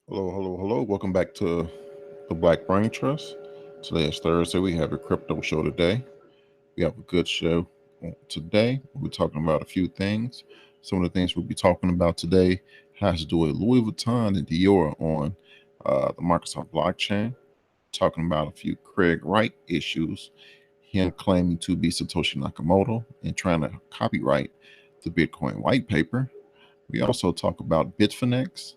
Hello, hello, hello. Welcome back to the Black Brain Trust. Today is Thursday. We have a crypto show today. We have a good show today. We'll be talking about a few things. Some of the things we'll be talking about today has to do with Louis Vuitton and Dior on the Microsoft blockchain. Talking about a few Craig Wright issues, him claiming to be Satoshi Nakamoto and trying to copyright the Bitcoin white paper. We also talk about Bitfinex,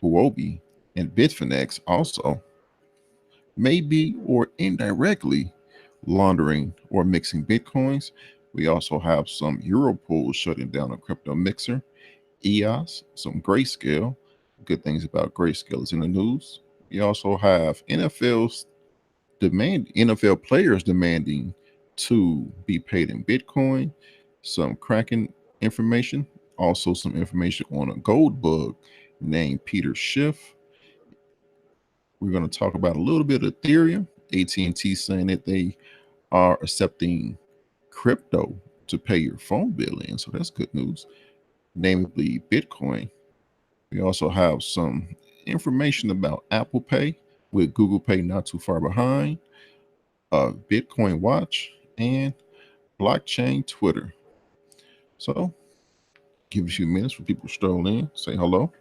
Huobi, and Bitfinex also maybe or indirectly laundering or mixing Bitcoins. We also have some Europools shutting down a crypto mixer, EOS, some Grayscale. Good things about Grayscale is in the news. We also have NFL players demanding to be paid in Bitcoin, some Kraken information, also some information on a gold bug named Peter Schiff. We're going to talk about a little bit of Ethereum. AT&T saying that they are accepting crypto to pay your phone bill in, so that's good news. Namely, Bitcoin. We also have some information about Apple Pay with Google Pay not too far behind, Bitcoin Watch, and blockchain Twitter. So, give a few minutes for people to stroll in, say hello.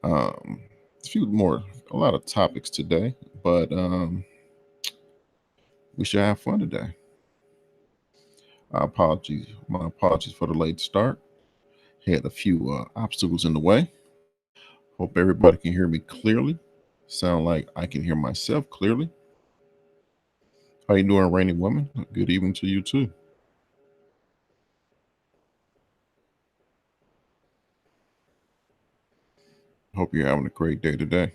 Um, a few more, a lot of topics today, but we should have fun today. My apologies for the late start. Had a few obstacles in the way. Hope everybody can hear me clearly. Sound like I can hear myself clearly. How you doing, Rainy Woman? Good evening to you too. Hope you're having a great day today.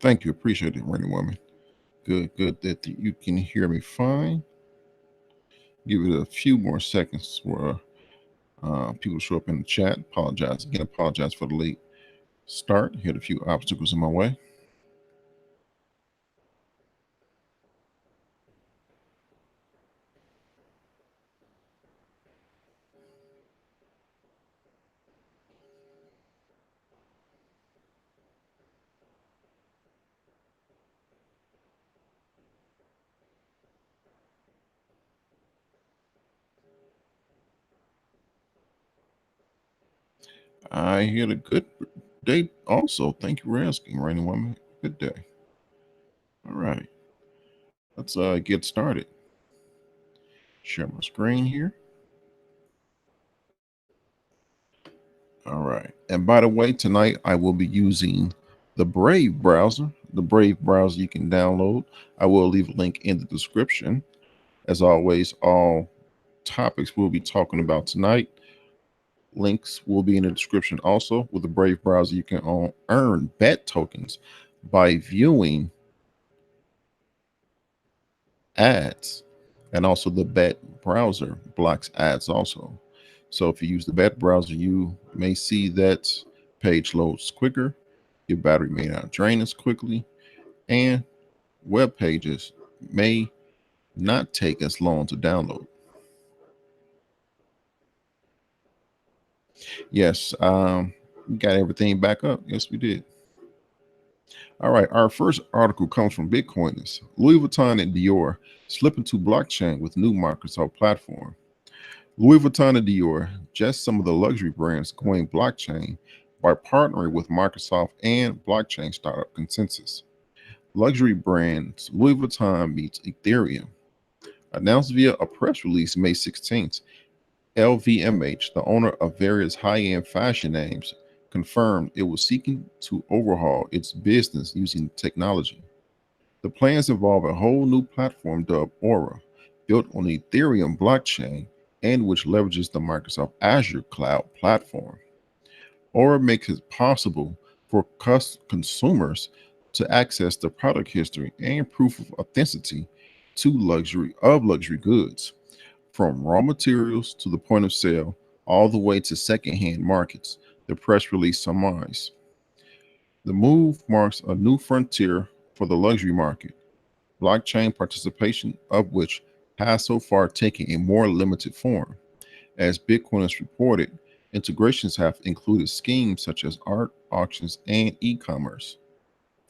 Thank you. Appreciate it, Rainy Woman. Good that you can hear me fine. Give it a few more seconds for people to show up in the chat. Apologize again. Apologize for the late start. Had a few obstacles in my way. I had a good day also. Thank you for asking, Rainy Woman. Good day. All right. Let's get started. Share my screen here. All right. And by the way, tonight I will be using the Brave browser. The Brave browser you can download. I will leave a link in the description. As always, all topics we'll be talking about tonight. Links will be in the description also. With the Brave browser, you can earn BET tokens by viewing ads, and also the BET browser blocks ads also. So if you use the BET browser, you may see that page loads quicker, your battery may not drain as quickly, and web pages may not take as long to download. Yes, we got everything back up. Yes, we did. All right, our first article comes from Bitcoiners. Louis Vuitton and Dior slip into blockchain with new Microsoft platform. Louis Vuitton and Dior, just some of the luxury brands going blockchain by partnering with Microsoft and blockchain startup Consensus. Luxury brands Louis Vuitton meets Ethereum. Announced via a press release May 16th, LVMH, the owner of various high-end fashion names, confirmed it was seeking to overhaul its business using technology. The plans involve a whole new platform dubbed Aura, built on the Ethereum blockchain and which leverages the Microsoft Azure cloud platform. Aura makes it possible for consumers to access the product history and proof of authenticity to luxury goods, from raw materials to the point of sale, all the way to secondhand markets, the press release summarized. The move marks a new frontier for the luxury market. blockchain participation of which has so far taken a more limited form. As Bitcoin has reported, integrations have included schemes such as art, auctions, and e commerce.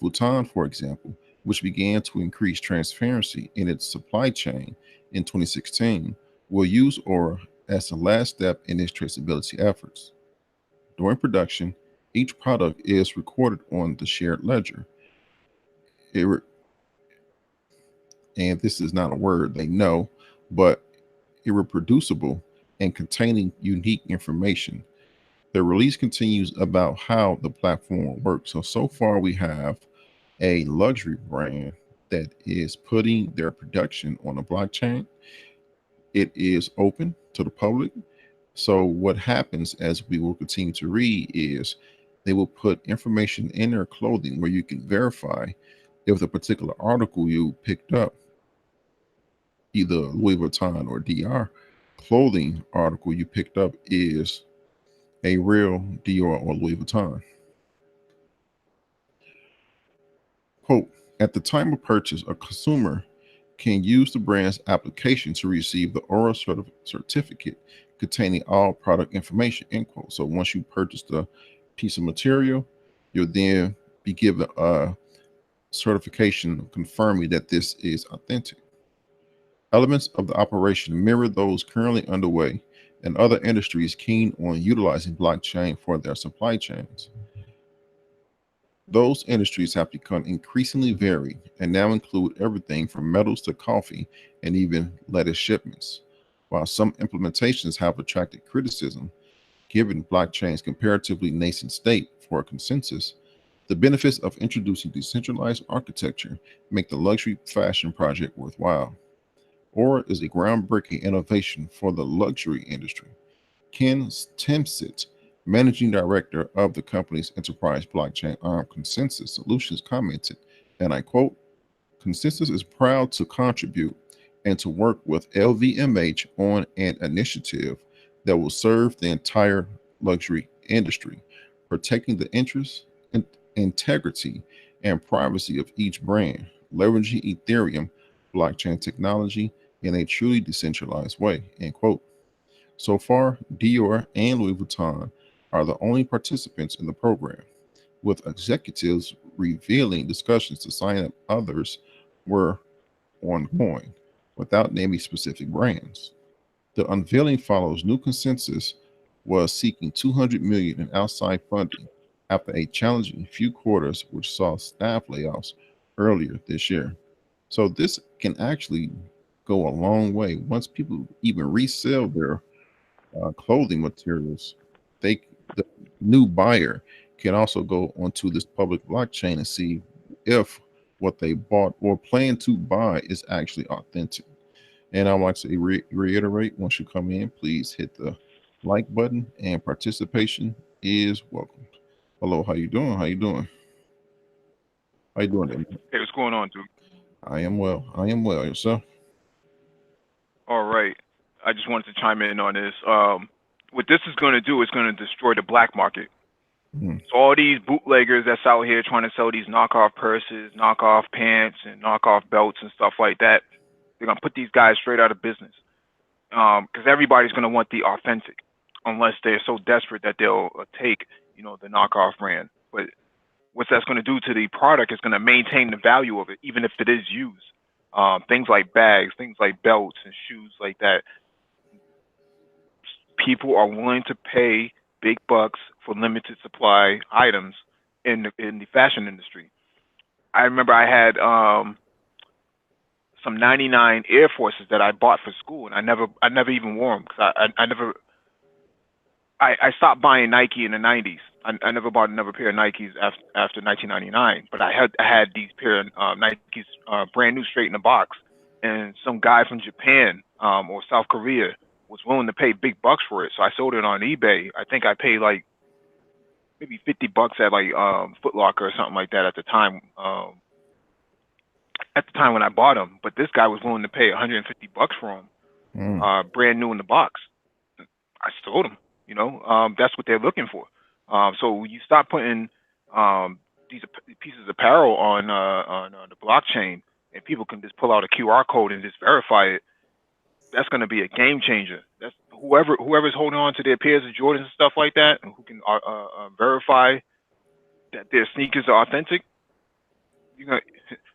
Bhutan, for example, which began to increase transparency in its supply chain in 2016, will use Aura as the last step in its traceability efforts. During production, each product is recorded on the shared ledger. It, and this is not a word they know, but irreproducible and containing unique information. The release continues about how the platform works. So far we have a luxury brand that is putting their production on a blockchain. It is open to the public. So what happens, as we will continue to read, is they will put information in their clothing where you can verify if the particular article you picked up, either Louis Vuitton or DR clothing article you picked up, is a real Dior or Louis Vuitton. Quote, at the time of purchase, a consumer can use the brand's application to receive the Aura certificate containing all product information, end quote. So once you purchase the piece of material, you'll then be given a certification confirming that this is authentic. Elements of the operation mirror those currently underway and other industries keen on utilizing blockchain for their supply chains. Those industries have become increasingly varied and now include everything from metals to coffee and even lettuce shipments. While some implementations have attracted criticism, given blockchain's comparatively nascent state for a consensus, the benefits of introducing decentralized architecture make the luxury fashion project worthwhile. Aura is a groundbreaking innovation for the luxury industry. Ken Timsit, managing director of the company's enterprise blockchain arm Consensus Solutions, commented, and I quote, Consensus is proud to contribute and to work with LVMH on an initiative that will serve the entire luxury industry, protecting the interests, integrity, and privacy of each brand, leveraging Ethereum blockchain technology in a truly decentralized way, end quote. So far, Dior and Louis Vuitton are the only participants in the program, with executives revealing discussions to sign up others were ongoing, without naming specific brands. The unveiling follows new consensus was seeking 200 million in outside funding after a challenging few quarters which saw staff layoffs earlier this year. So this can actually go a long way. Once people even resell their clothing materials, they the new buyer can also go onto this public blockchain and see if what they bought or plan to buy is actually authentic. And I want to reiterate: once you come in, please hit the like button, and participation is welcomed. Hello, how you doing? How you doing? How you doing, man? Hey, what's going on, dude? I am well. I am well. Yourself? All right. I just wanted to chime in on this. What this is going to do is going to destroy the black market. Mm, So all these bootleggers that's out here trying to sell these knockoff purses, knockoff pants, and knockoff belts and stuff like that, they're going to put these guys straight out of business. Because everybody's going to want the authentic, unless they're so desperate that they'll take, the knockoff brand. But what that's going to do to the product is going to maintain the value of it, even if it is used. Things like bags, things like belts and shoes like that. People are willing to pay big bucks for limited supply items in the fashion industry. I remember I had some '99 Air Forces that I bought for school, and I never even wore them because I never I stopped buying Nike in the '90s. I never bought another pair of Nikes after 1999. But I had these pair of Nikes brand new, straight in the box, and some guy from Japan or South Korea was willing to pay big bucks for it. So I sold it on eBay. I think I paid like maybe $50 at like Foot Locker or something like that at the time. At the time when I bought them, but this guy was willing to pay $150 for them, mm, brand new in the box. I sold them. That's what they're looking for. So when you stop putting these pieces of apparel on the blockchain, and people can just pull out a QR code and just verify it, that's going to be a game changer. That's whoever's holding on to their pairs of Jordans and stuff like that, and who can verify that their sneakers are authentic. You know,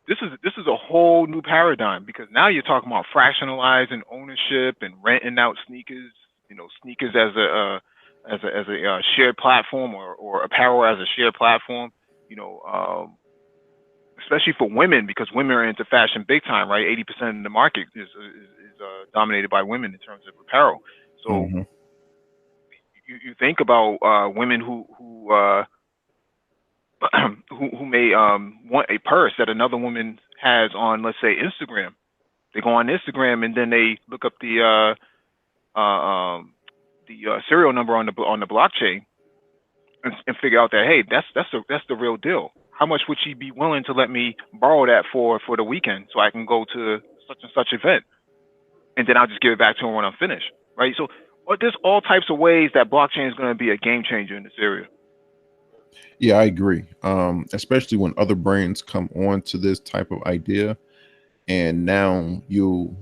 this is a whole new paradigm, because now you're talking about fractionalizing ownership and renting out sneakers. Sneakers as a shared platform, or apparel as a shared platform. You know, especially for women, because women are into fashion big time, right? 80% of the market is dominated by women in terms of apparel. So Hmm. you think about women who may want a purse that another woman has on, let's say, Instagram. They go on Instagram and then they look up the serial number on the blockchain, and figure out that, hey, that's the real deal. How much would she be willing to let me borrow that for the weekend, so I can go to such and such event, and then I'll just give it back to her when I'm finished, right? So there's all types of ways that blockchain is going to be a game changer in this area. Yeah, I agree. Especially when other brands come on to this type of idea, and now when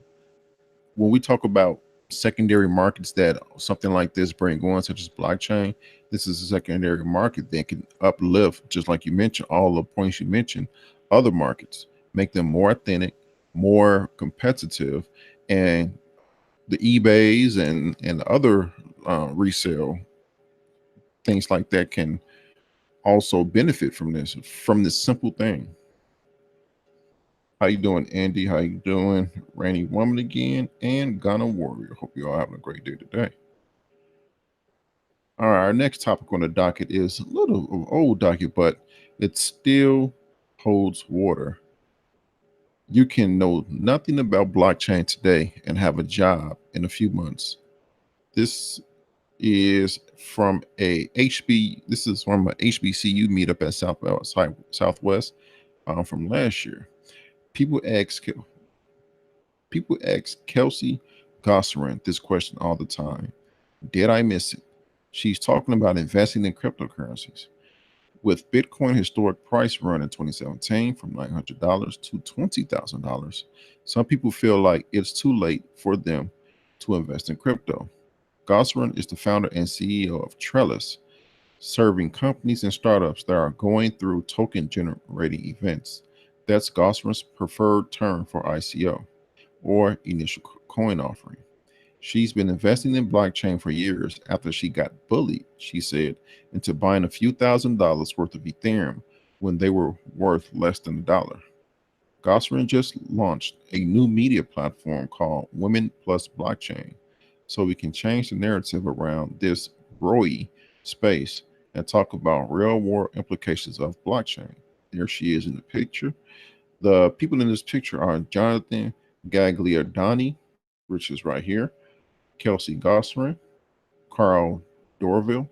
we talk about secondary markets that something like this bring on, such as blockchain, this is a secondary market that can uplift, just like you mentioned, all the points you mentioned, other markets, make them more authentic, more competitive, and the eBays and other resale things like that can also benefit from this simple thing. How you doing, Andy? How you doing, Rainy Woman again, and Ghana Warrior? Hope you all having a great day today. All right, our next topic on the docket is a little of old docket, but it still holds water. You can know nothing about blockchain today and have a job in a few months. This is from a HB. This is from a HBCU meetup at Southwest from last year. People ask People ask Kelsey Gosserin this question all the time. Did I miss it? She's talking about investing in cryptocurrencies. With Bitcoin historic price run in 2017 from $900 to $20,000, some people feel like it's too late for them to invest in crypto. Gosserin is the founder and CEO of Trellis, serving companies and startups that are going through token generating events. That's Gosserin's preferred term for ICO, or initial coin offering. She's been investing in blockchain for years after she got bullied, she said, into buying a few $1,000s worth of Ethereum when they were worth less than a dollar. Gossarin just launched a new media platform called Women Plus Blockchain, so we can change the narrative around this broy space and talk about real world implications of blockchain. There she is in the picture. The people in this picture are Jonathan Gagliardani, which is right here, Kelsey Gossarin, Carl Dorville,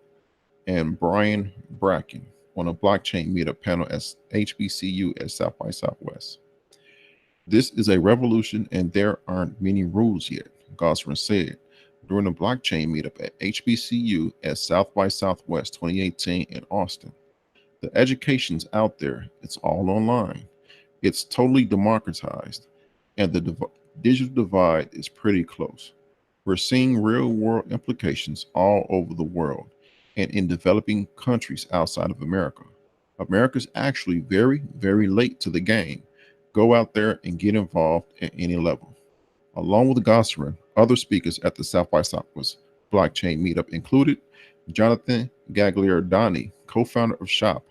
and Brian Bracken on a blockchain meetup panel at HBCU at South by Southwest. This is a revolution and there aren't many rules yet, Gossarin said during a blockchain meetup at HBCU at South by Southwest 2018 in Austin. The education's out there, it's all online. It's totally democratized, and the digital divide is pretty close. We're seeing real world implications all over the world and in developing countries outside of America. America's actually very, very late to the game. Go out there and get involved at any level. Along with Gossarin, other speakers at the South by Southwest blockchain meetup included Jonathan Gagliardani, co-founder of Shop,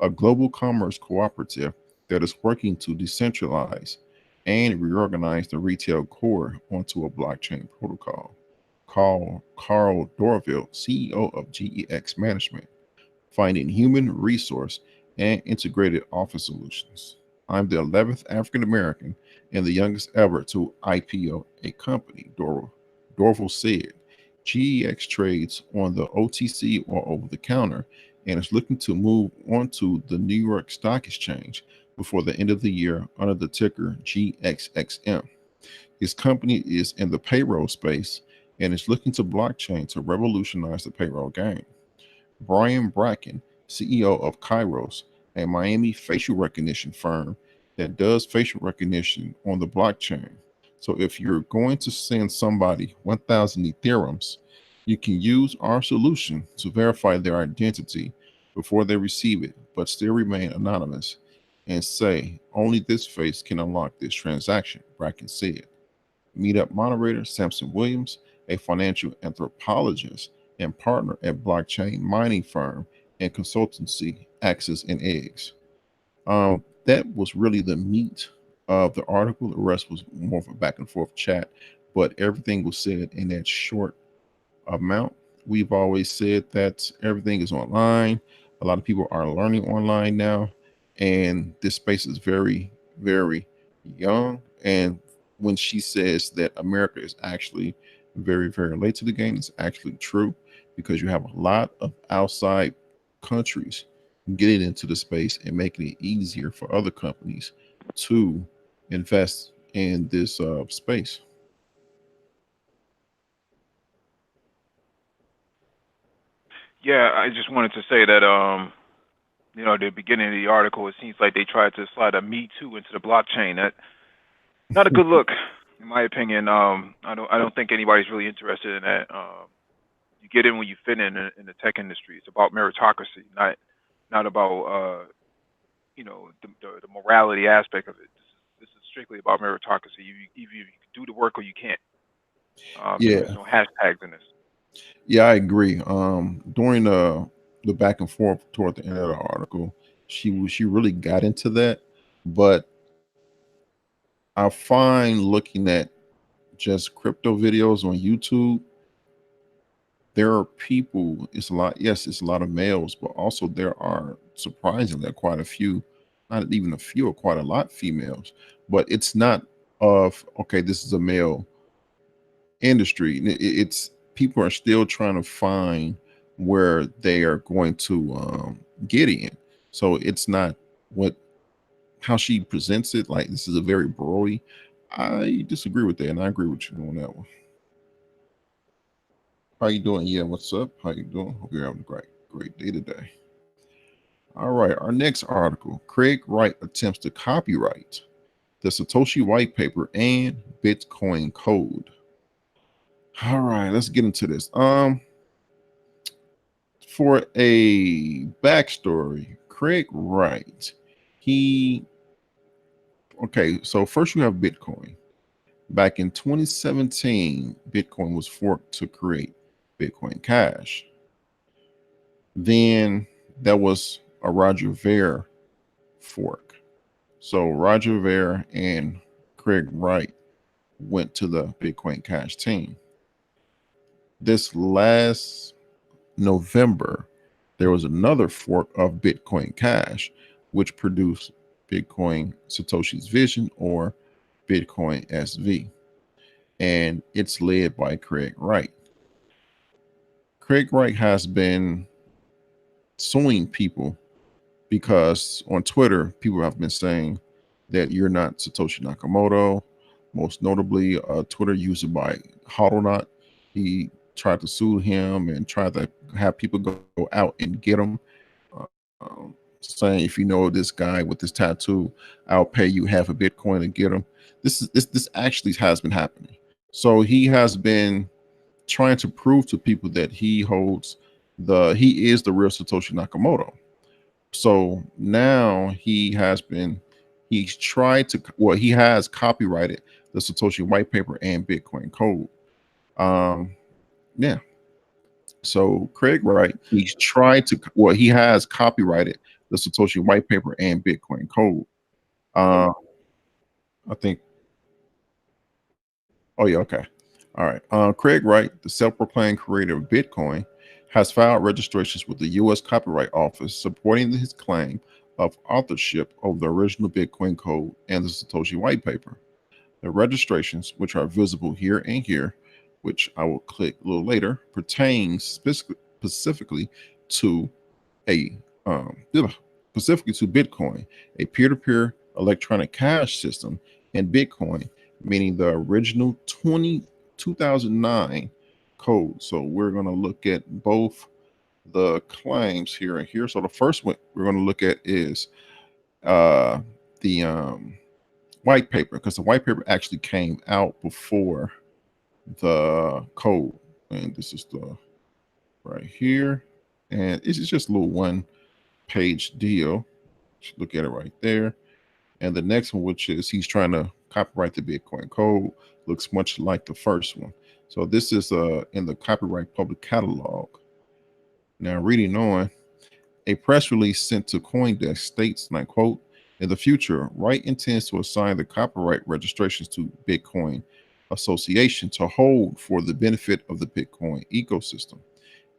a global commerce cooperative that is working to decentralize and reorganize the retail core onto a blockchain protocol. Carl Dorville, CEO of GEX Management, finding human resource and integrated office solutions. I'm the 11th African American and the youngest ever to IPO a company, Dorval said. GEX trades on the OTC or over the counter and is looking to move onto the New York Stock Exchange before the end of the year under the ticker GXXM. His company is in the payroll space and is looking to blockchain to revolutionize the payroll game. Brian Bracken, CEO of Kairos, a Miami facial recognition firm, that does facial recognition on the blockchain. So if you're going to send somebody 1,000 Ethereums, you can use our solution to verify their identity before they receive it, but still remain anonymous and say only this face can unlock this transaction, Bracken said. Meetup moderator Samson Williams, a financial anthropologist and partner at blockchain mining firm and consultancy Axis and Eggs. That was really the meat of the article. The rest was more of a back and forth chat, but everything was said in that short amount. We've always said that everything is online. A lot of people are learning online now, and this space is very, very young. And when she says that America is actually very, very late to the game, it's actually true because you have a lot of outside countries getting into the space and making it easier for other companies to invest in this space. Yeah, I just wanted to say that at the beginning of the article, it seems like they tried to slide a Me Too into the blockchain. That not a good look, in my opinion. I don't think anybody's really interested in that. You get in when you fit in the tech industry. It's about meritocracy, not about the morality aspect of it. This is strictly about meritocracy. Either you can do the work or you can't. So there's Yeah, no hashtags in this. yeah, I agree. During the back and forth toward the end of the article, she really got into that, but I find looking at just crypto videos on YouTube, there are people. It's a lot. Yes, it's a lot of males, but also there are surprisingly quite a few, not even a few, or quite a lot females. But it's not of okay. This is a male industry. It's people are still trying to find where they are going to get in. So it's not what how she presents it. Like this is a very broy. I disagree with that, and I agree with you on that one. How you doing? Yeah, what's up? How you doing? Hope you're having a great day today. All right, our next article: Craig Wright attempts to copyright the Satoshi white paper and Bitcoin code. All right, let's get into this. For a backstory, Craig Wright, he okay. So first you have Bitcoin. Back in 2017, Bitcoin was forked to create Bitcoin Cash. Then there was a Roger Ver fork. So Roger Ver and Craig Wright went to the Bitcoin Cash team. This last November, there was another fork of Bitcoin Cash, which produced Bitcoin Satoshi's Vision or Bitcoin SV. And it's led by Craig Wright. Craig Wright has been suing people because on Twitter, people have been saying that you're not Satoshi Nakamoto. Most notably, a Twitter user by HODLNOT. He tried to sue him and tried to have people go out and get him, saying, if you know this guy with this tattoo, I'll pay you half a Bitcoin to get him. This actually has been happening. So he has been trying to prove to people that he is the real Satoshi Nakamoto. So now he's tried to he has copyrighted the Satoshi white paper and Bitcoin code. Um yeah. So Craig Wright, he has copyrighted the Satoshi white paper and Bitcoin code. Uh I think oh yeah, okay. All right. Craig Wright, the self-proclaimed creator of Bitcoin, has filed registrations with the U.S. Copyright Office supporting his claim of authorship of the original Bitcoin code and the Satoshi white paper. The registrations, which are visible here and here, which I will click a little later, pertains specifically to a specifically to Bitcoin, a peer-to-peer electronic cash system, and Bitcoin, meaning the original 2009 code. So we're going to look at both the claims here and here. So the first one we're going to look at is uh, the white paper, because the white paper actually came out before the code. And this is the right here. And it's just a little one page deal. Look at it right there. And the next one, which is he's trying to copyright the Bitcoin code, looks much like the first one. So this is in the copyright public catalog. Now reading on, a press release sent to CoinDesk states, and I quote, in the future, Wright intends to assign the copyright registrations to Bitcoin Association to hold for the benefit of the Bitcoin ecosystem.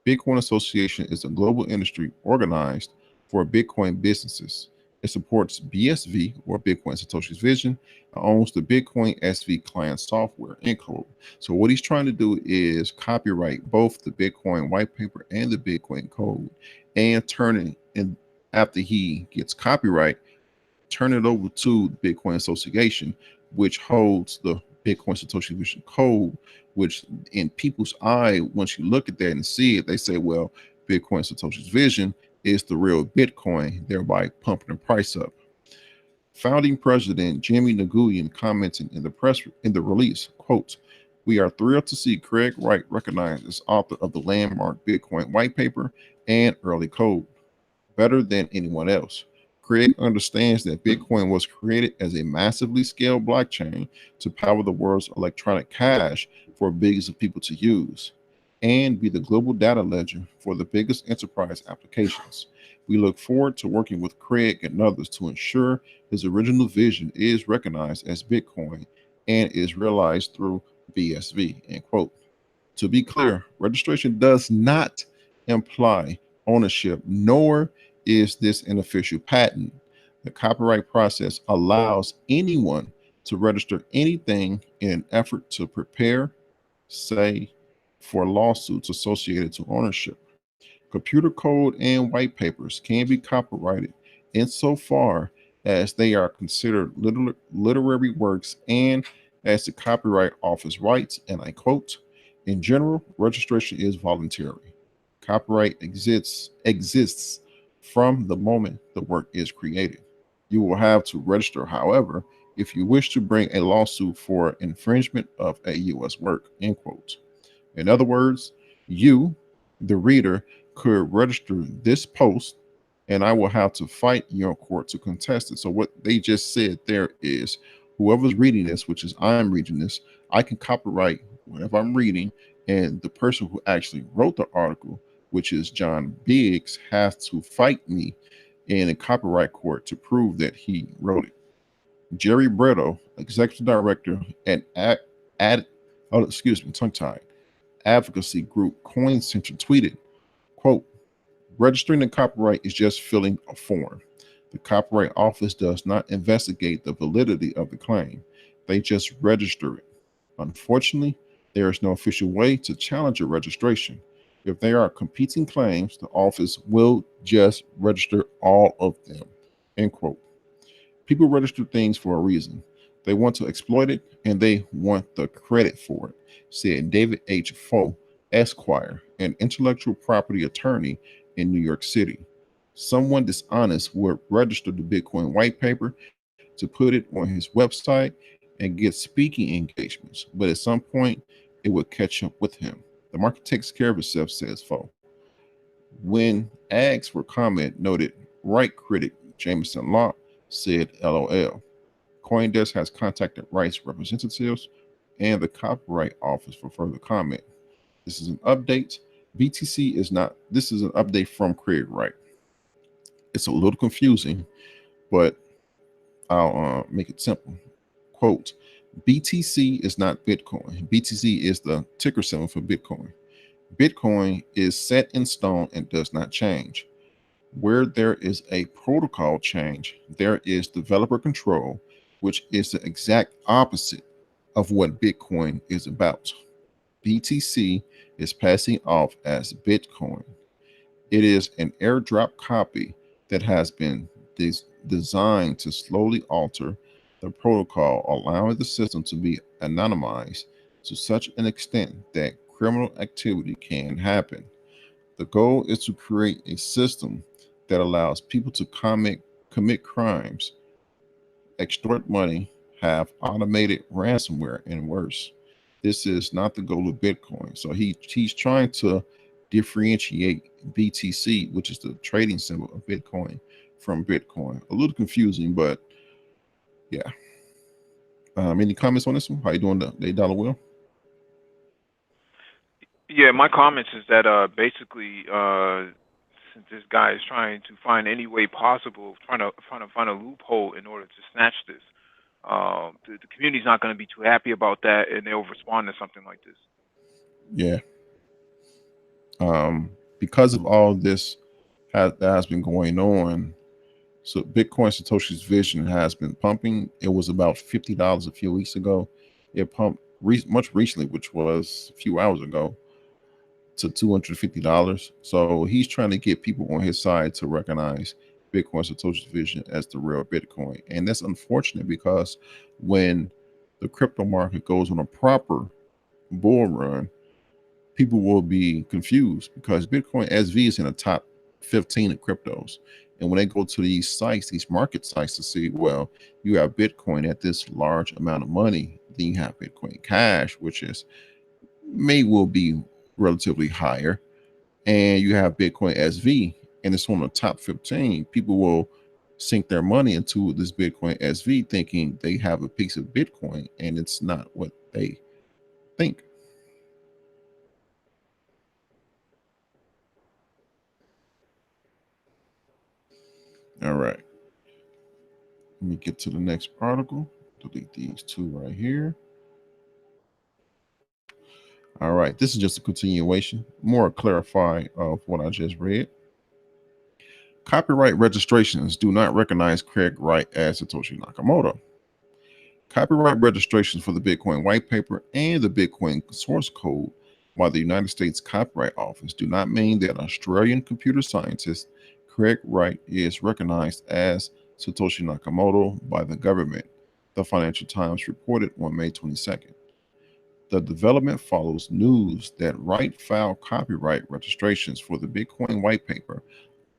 Bitcoin Association is a global industry organized for Bitcoin businesses. It supports BSV, or Bitcoin Satoshi's Vision, and owns the Bitcoin SV client software, end quote. So what he's trying to do is copyright both the Bitcoin white paper and the Bitcoin code, and turn it in after he gets copyright, turn it over to the Bitcoin Association, which holds the Bitcoin Satoshi Vision code, which in people's eye, once you look at that and see it, they say, well, Bitcoin Satoshi's Vision is the real Bitcoin, thereby pumping the price up. Founding President Jimmy Nguyen commenting in the release, quote, we are thrilled to see Craig Wright recognized as author of the landmark Bitcoin white paper and early code better than anyone else. Craig understands that Bitcoin was created as a massively scaled blockchain to power the world's electronic cash for billions of people to use and be the global data ledger for the biggest enterprise applications. We look forward to working with Craig and others to ensure his original vision is recognized as Bitcoin and is realized through BSV, end quote. To be clear, registration does not imply ownership, nor is this an official patent. The copyright process allows anyone to register anything in an effort to prepare, say, for lawsuits associated to ownership. Computer code and white papers can be copyrighted insofar as they are considered literary works and as the Copyright Office writes, and I quote, in general, registration is voluntary. Copyright exists from the moment the work is created. You will have to register, however, if you wish to bring a lawsuit for infringement of a U.S. work, end quote. In other words, you, the reader, could register this post and I will have to fight your court to contest it. So what they just said there is whoever's reading this, which is I'm reading this, I can copyright whatever I'm reading, and the person who actually wrote the article, which is John Biggs, has to fight me in a copyright court to prove that he wrote it. Jerry Bretto, executive director at tongue tied, advocacy group Coin Center tweeted, quote, registering the copyright is just filling a form. The Copyright Office does not investigate the validity of the claim. They just register it. Unfortunately, there is no official way to challenge a registration. If there are competing claims, the office will just register all of them. End quote. People register things for a reason. They want to exploit it and they want the credit for it, said David H. Foe, Esquire, an intellectual property attorney in New York City. Someone dishonest would register the Bitcoin white paper to put it on his website and get speaking engagements, but at some point it would catch up with him. The market takes care of itself, says Foe. When asked for comment, noted Wright critic Jameson Locke said LOL. CoinDesk has contacted Wright's representatives and the Copyright Office for further comment. This is an update. BTC is not, this is an update from Craig Wright. It's a little confusing, but I'll make it simple. Quote, BTC is not Bitcoin. BTC is the ticker symbol for Bitcoin. Bitcoin is set in stone and does not change. Where there is a protocol change, there is developer control, which is the exact opposite of what Bitcoin is about. BTC is passing off as Bitcoin. It is an airdrop copy that has been designed to slowly alter the protocol, allowing the system to be anonymized to such an extent that criminal activity can happen. The goal is to create a system that allows people to commit crimes, extort money, have automated ransomware and worse. This is not the goal of Bitcoin. So he's trying to differentiate BTC, which is the trading symbol of Bitcoin, from Bitcoin. A little confusing, but yeah. Any comments on this one? How you doing, the dollar will? Yeah, my comments is that basically since this guy is trying to find any way possible, trying to find a loophole in order to snatch this, the community's not going to be too happy about that, and they'll respond to something like this. Yeah. Because of all this that has been going on, so Bitcoin Satoshi's vision has been pumping. It was about $50 a few weeks ago. It pumped much recently, which was a few hours ago, to $250. So he's trying to get people on his side to recognize Bitcoin Satoshi's vision as the real Bitcoin. And that's unfortunate because when the crypto market goes on a proper bull run, people will be confused because Bitcoin SV is in the top 15 of cryptos. And when they go to these sites, these market sites to see, well, you have Bitcoin at this large amount of money, then you have Bitcoin Cash, which is may will be relatively higher, and you have Bitcoin SV, and it's on the top 15. People will sink their money into this Bitcoin SV thinking they have a piece of Bitcoin, and it's not what they think. All right. Let me get to the next article. Delete these two right here. All right. This is just a continuation, more clarify of what I just read. Copyright registrations do not recognize Craig Wright as Satoshi Nakamoto. Copyright registrations for the Bitcoin white paper and the Bitcoin source code by the United States Copyright Office do not mean that Australian computer scientist Craig Wright is recognized as Satoshi Nakamoto by the government, the Financial Times reported on May 22nd. The development follows news that Wright filed copyright registrations for the Bitcoin white paper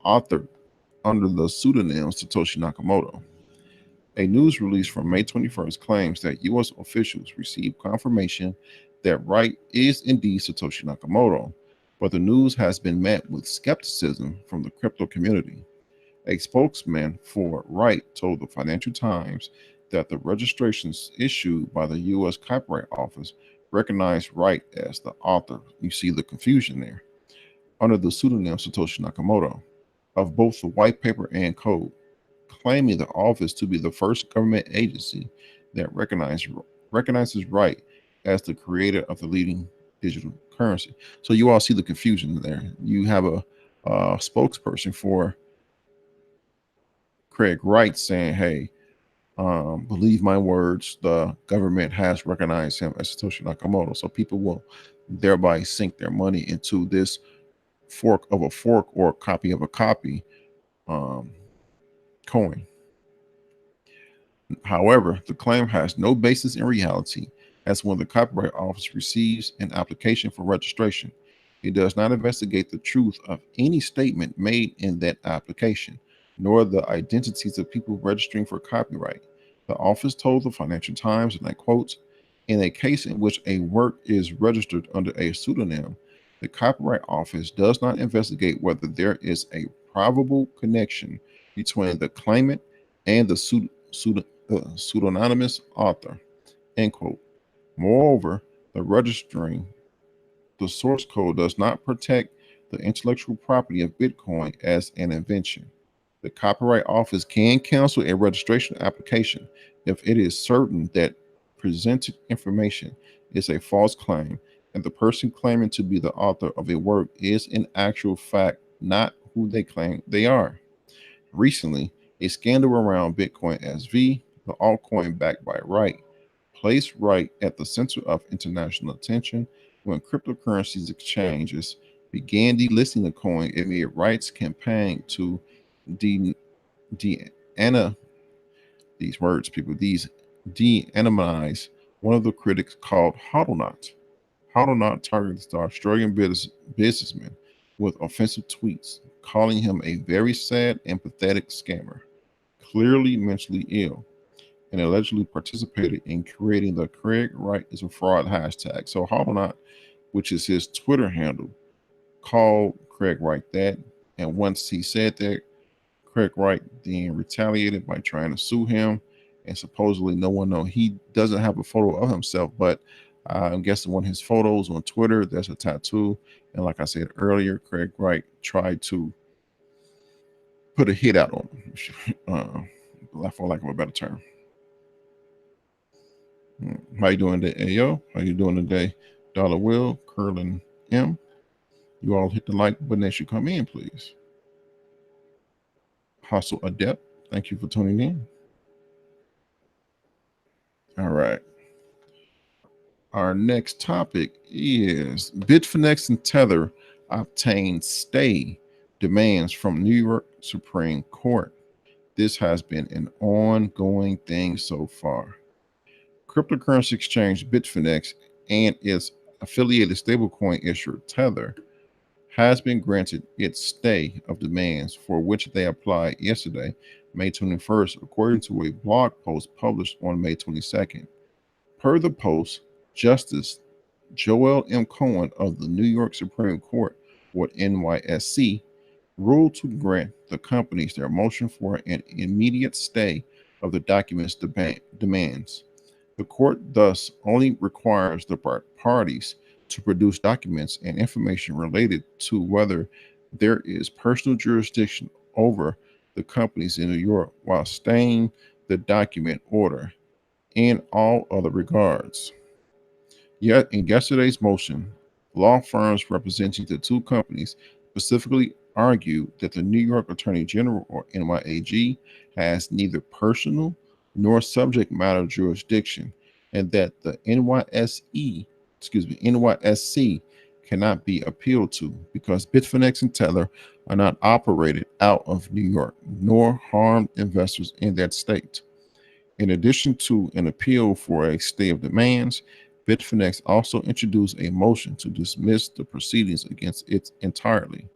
authored under the pseudonym Satoshi Nakamoto. A news release from May 21st claims that U.S. officials received confirmation that Wright is indeed Satoshi Nakamoto, but the news has been met with skepticism from the crypto community. A spokesman for Wright told the Financial Times that the registrations issued by the U.S. Copyright Office recognized Wright as the author. You see the confusion there. Under the pseudonym Satoshi Nakamoto of both the white paper and code, claiming the office to be the first government agency that recognizes Wright as the creator of the leading digital currency. So you all see the confusion there. You have a spokesperson for Craig Wright saying, "Hey, believe my words. The government has recognized him as Satoshi Nakamoto." So people will thereby sink their money into this fork of a fork or a copy of a copy um, coin. However, the claim has no basis in reality, as when the Copyright Office receives an application for registration, it does not investigate the truth of any statement made in that application, nor the identities of people registering for copyright. The office told the Financial Times, and I quote, in a case in which a work is registered under a pseudonym, the Copyright Office does not investigate whether there is a probable connection between the claimant and the pseudonymous author, end quote. Moreover, the registering the source code does not protect the intellectual property of Bitcoin as an invention. The Copyright Office can cancel a registration application if it is certain that presented information is a false claim and the person claiming to be the author of a work is in actual fact not who they claim they are. Recently, a scandal around Bitcoin SV, the altcoin backed by Wright, placed Wright at the center of international attention when cryptocurrencies exchanges began delisting the coin amid Wright's campaign to de, de these words, people, these de-anonymize one of the critics called Hodlnaut. Hodlnaut targets the Australian businessman with offensive tweets, calling him a very sad and pathetic scammer, clearly mentally ill. and allegedly participated in creating the Craig Wright is a fraud hashtag. So Hollow, which is his Twitter handle, called Craig Wright that. And once he said that, Craig Wright then retaliated by trying to sue him. And supposedly no one knows. He doesn't have a photo of himself, but I'm guessing one of his photos on Twitter, there's a tattoo. And like I said earlier, Craig Wright tried to put a hit out on him, for lack of a better term. How you doing today, Ayo? How you doing today, Dollar Will, Curlin M? You all hit the like button as you come in, please. Hustle Adept, thank you for tuning in. All right. Our next topic is Bitfinex and Tether obtained stay demands from New York Supreme Court. This has been an ongoing thing so far. Cryptocurrency exchange Bitfinex and its affiliated stablecoin issuer Tether has been granted its stay of demands for which they applied yesterday, May 21st, according to a blog post published on May 22nd. Per the post, Justice Joel M. Cohen of the New York Supreme Court, or NYSC, ruled to grant the companies their motion for an immediate stay of the document's demands. The court thus only requires the parties to produce documents and information related to whether there is personal jurisdiction over the companies in New York while staying the document order in all other regards. Yet, in yesterday's motion, law firms representing the two companies specifically argued that the New York Attorney General, or NYAG, has neither personal nor subject matter jurisdiction, and that the NYSC cannot be appealed to because Bitfinex and Tether are not operated out of New York, nor harmed investors in that state. In addition to an appeal for a stay of demands, Bitfinex also introduced a motion to dismiss the proceedings against it entirely.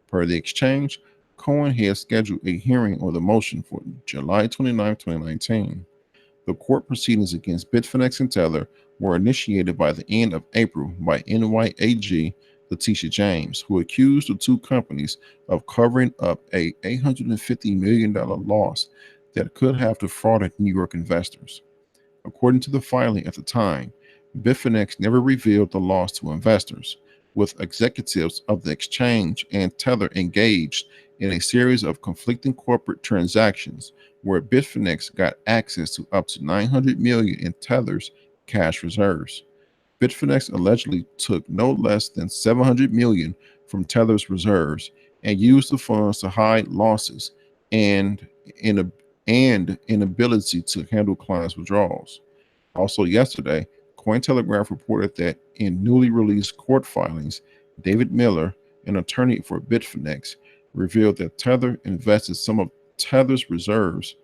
Per the exchange, Cohen has scheduled a hearing on the motion for July 29, 2019. The court proceedings against Bitfinex and Tether were initiated by the end of April by NYAG Letitia James, who accused the two companies of covering up a $850 million loss that could have defrauded New York investors. According to the filing at the time, Bitfinex never revealed the loss to investors, with executives of the exchange and Tether engaged in a series of conflicting corporate transactions where Bitfinex got access to up to $900 million in Tether's cash reserves. Bitfinex allegedly took no less than $700 million from Tether's reserves and used the funds to hide losses and inability to handle clients' withdrawals. Also yesterday, Cointelegraph reported that in newly released court filings, David Miller, an attorney for Bitfinex, revealed that Tether invested some of Tether's reserves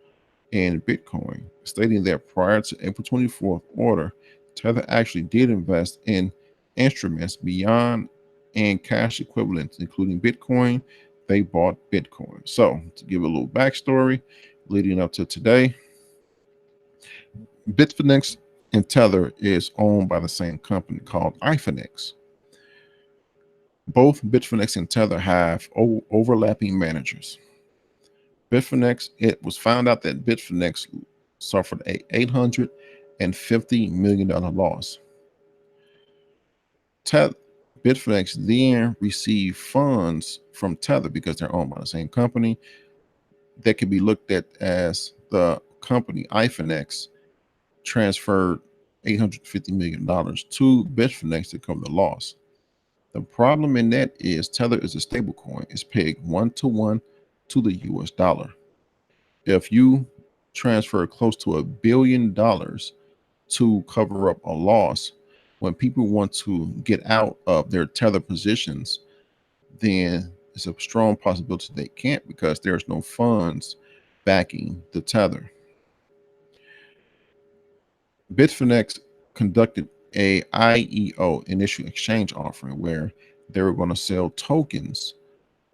in Bitcoin, stating that prior to April 24th order, Tether actually did invest in instruments beyond and cash equivalents, including Bitcoin. They bought Bitcoin. So, to give a little backstory leading up to today, Bitfinex and Tether is owned by the same company called iFinex. Both Bitfinex and Tether have overlapping managers. Bitfinex, it was found out that Bitfinex suffered a $850 million loss. Bitfinex then received funds from Tether because they're owned by the same company. That can be looked at as the company iFinex transferred $850 million to Bitfinex to cover the loss. The problem in that is Tether is a stable coin. It's pegged 1-to-1 to the US dollar. If you transfer close to $1 billion to cover up a loss, when people want to get out of their Tether positions, then it's a strong possibility they can't because there's no funds backing the Tether. Bitfinex conducted a IEO, initial exchange offering, where they were going to sell tokens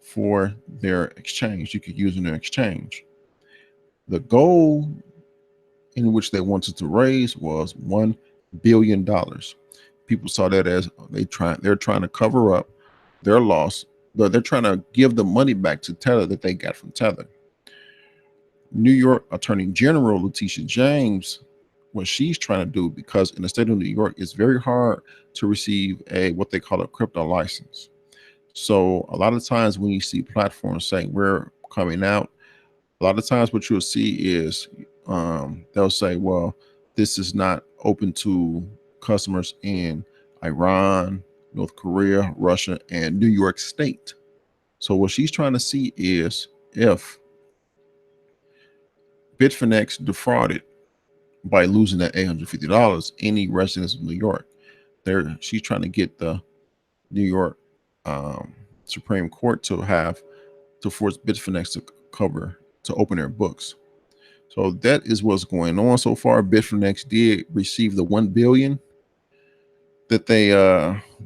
for their exchange. You could use in their exchange. The goal in which they wanted to raise was $1 billion. People saw that as they're trying to cover up their loss, but they're trying to give the money back to Tether that they got from Tether. New York Attorney General Letitia James, what she's trying to do, because in the state of New York, it's very hard to receive a what they call a crypto license. So a lot of times when you see platforms saying we're coming out, a lot of times what you'll see is they'll say, well, this is not open to customers in Iran, North Korea, Russia, and New York State. So what she's trying to see is if Bitfinex defrauded by losing that $850 any residents of New York. She's trying to get the New York Supreme Court to force Bitfinex to open their books. So that is what's going on so far. Bitfinex did receive the $1 billion that they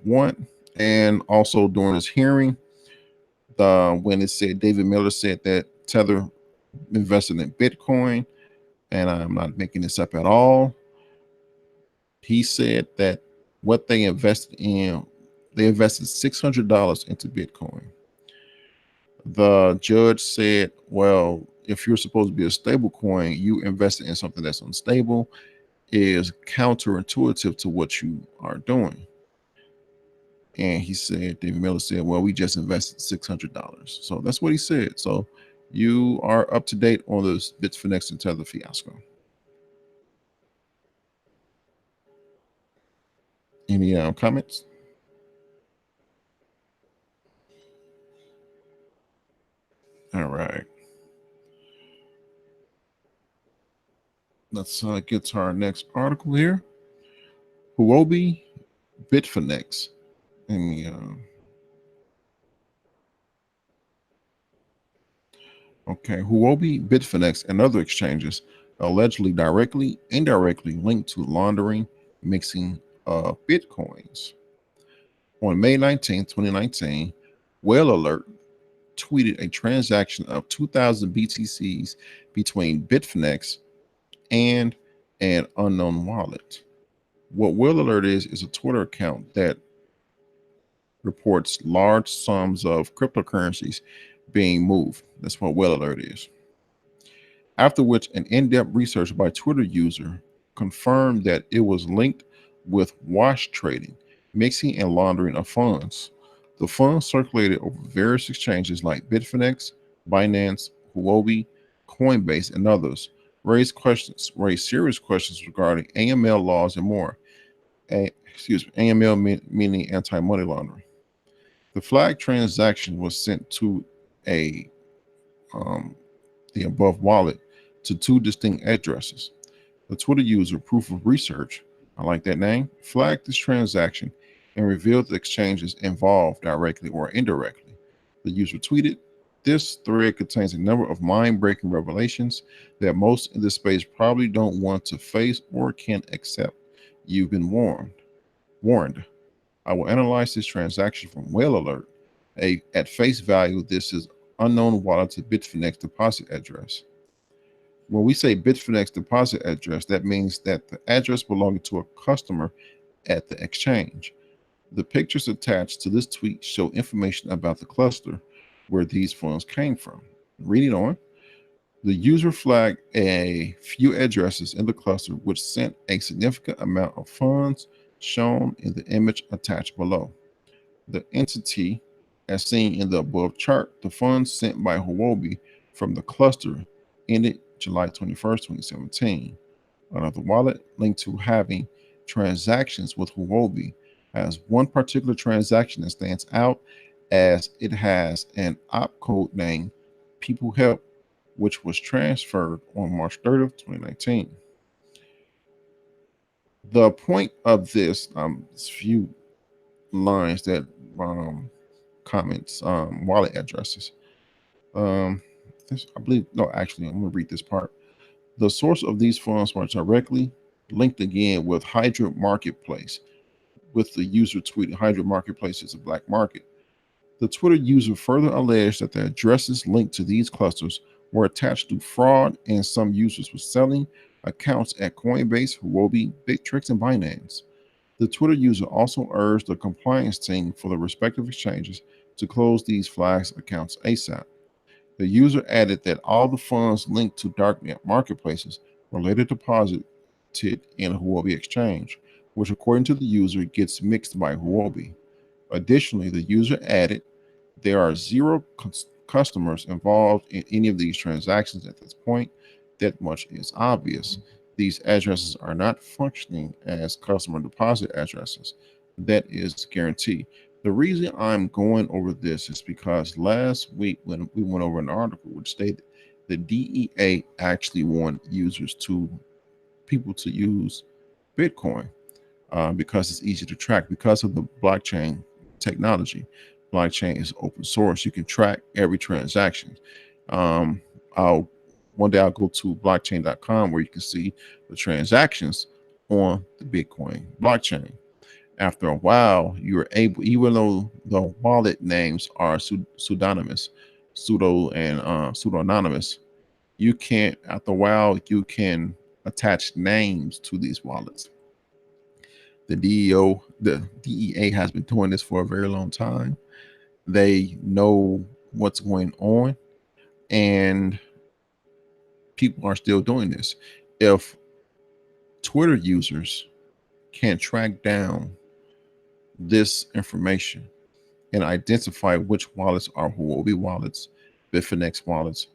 want, and also during this hearing, when it said David Miller said that Tether invested in Bitcoin, and I'm not making this up at all. He said that what they invested $600 into Bitcoin. The judge said, well, if you're supposed to be a stable coin, you invested in something that's unstable is counterintuitive to what you are doing. And he said, David Miller said, well, we just invested $600. So that's what he said. So you are up to date on this Bitfinex and Tether fiasco. Any comments? All right. Let's get to our next article here. Huobi Bitfinex. Okay, Huobi Bitfinex and other exchanges allegedly directly, indirectly linked to laundering, mixing of Bitcoins. On May 19, 2019, Whale Alert tweeted a transaction of 2,000 BTCs between Bitfinex and an unknown wallet. What Whale Alert is a Twitter account that reports large sums of cryptocurrencies being moved. That's what Whale Alert is. After which, an in-depth research by Twitter user confirmed that it was linked with wash trading, mixing and laundering of funds. The funds circulated over various exchanges like Bitfinex, Binance, Huobi, Coinbase, and others, raised serious questions regarding AML laws and more. AML meaning anti-money laundering. The flag transaction was sent to the above wallet to two distinct addresses. The Twitter user Proof of Research, I like that name, flagged this transaction and revealed the exchanges involved directly or indirectly. The user tweeted, "This thread contains a number of mind-breaking revelations that most in this space probably don't want to face or can't accept. You've been warned. I will analyze this transaction from Whale Alert. At face value, this is unknown wallet to Bitfinex deposit address." When we say Bitfinex deposit address, that means that the address belonging to a customer at the exchange. The pictures attached to this tweet show information about the cluster where these funds came from. Reading on, the user flagged a few addresses in the cluster which sent a significant amount of funds shown in the image attached below. The entity, as seen in the above chart, the funds sent by Huobi from the cluster ended July 21st, 2017. Another wallet linked to having transactions with Huobi has one particular transaction that stands out as it has an opcode named People Help, which was transferred on March 30th, 2019. The point of this few lines that comments wallet addresses. I believe, no, actually, I'm going to read this part. The source of these funds were directly linked again with Hydra Marketplace, with the user tweeting Hydra Marketplace is a black market. The Twitter user further alleged that the addresses linked to these clusters were attached to fraud, and some users were selling accounts at Coinbase, Huobi, Bittrex, and Binance. The Twitter user also urged the compliance team for the respective exchanges to close these flagged accounts ASAP. The user added that all the funds linked to darknet marketplaces were later deposited in Huobi Exchange, which, according to the user, gets mixed by Huobi. Additionally, the user added there are zero customers involved in any of these transactions at this point. That much is obvious. These addresses are not functioning as customer deposit addresses. That is guaranteed. The reason I'm going over this is because last week when we went over an article which stated the DEA actually want people to use Bitcoin because it's easy to track because of the blockchain technology. Blockchain is open source. You can track every transaction. Um, I'll One day I'll go to blockchain.com where you can see the transactions on the Bitcoin blockchain. After a while, you're able, even though the wallet names are pseudonymous, pseudo-anonymous, you can't, after a while, you can attach names to these wallets. The DEA has been doing this for a very long time. They know what's going on, and people are still doing this. If Twitter users can track down this information and identify which wallets are Huobi wallets, Bitfinex wallets,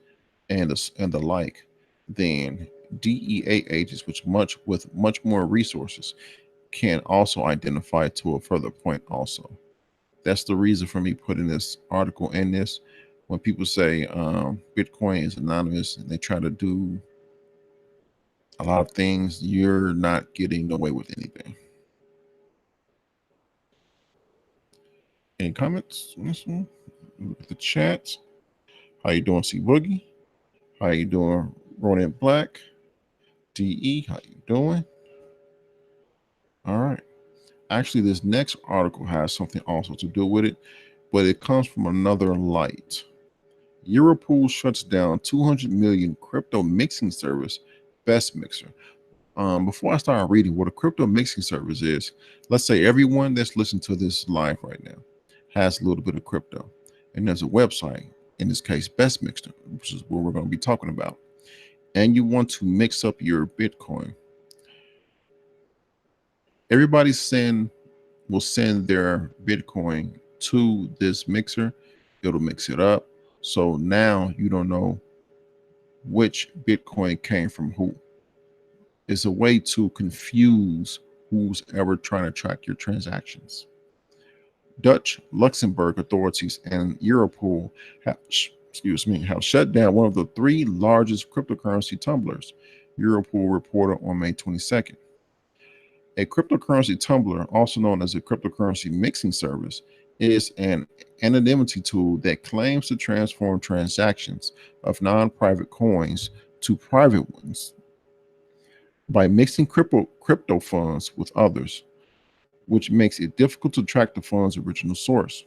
and the like, then DEA agents, with much more resources, can also identify to a further point also. That's the reason for me putting this article in this. When people say Bitcoin is anonymous and they try to do a lot of things, you're not getting away with anything. Any comments on this one? Look at the chat. How you doing, C Boogie? How you doing, Ronan Black? DE, how you doing? All right. Actually, this next article has something also to do with it, but it comes from another light. Europool shuts down 200 million crypto mixing service, Best Mixer. Before I start reading what a crypto mixing service is, let's say everyone that's listening to this live right now has a little bit of crypto, and there's a website, in this case, Best Mixer, which is what we're going to be talking about, and you want to mix up your Bitcoin. Everybody will send their Bitcoin to this mixer. It'll mix it up. So now you don't know which Bitcoin came from who. It's a way to confuse who's ever trying to track your transactions. Dutch, Luxembourg authorities and Europol have shut down one of the three largest cryptocurrency tumblers, Europol reported on May 22nd. A cryptocurrency tumbler, also known as a cryptocurrency mixing service, is an anonymity tool that claims to transform transactions of non-private coins to private ones by mixing crypto funds with others, which makes it difficult to track the fund's original source.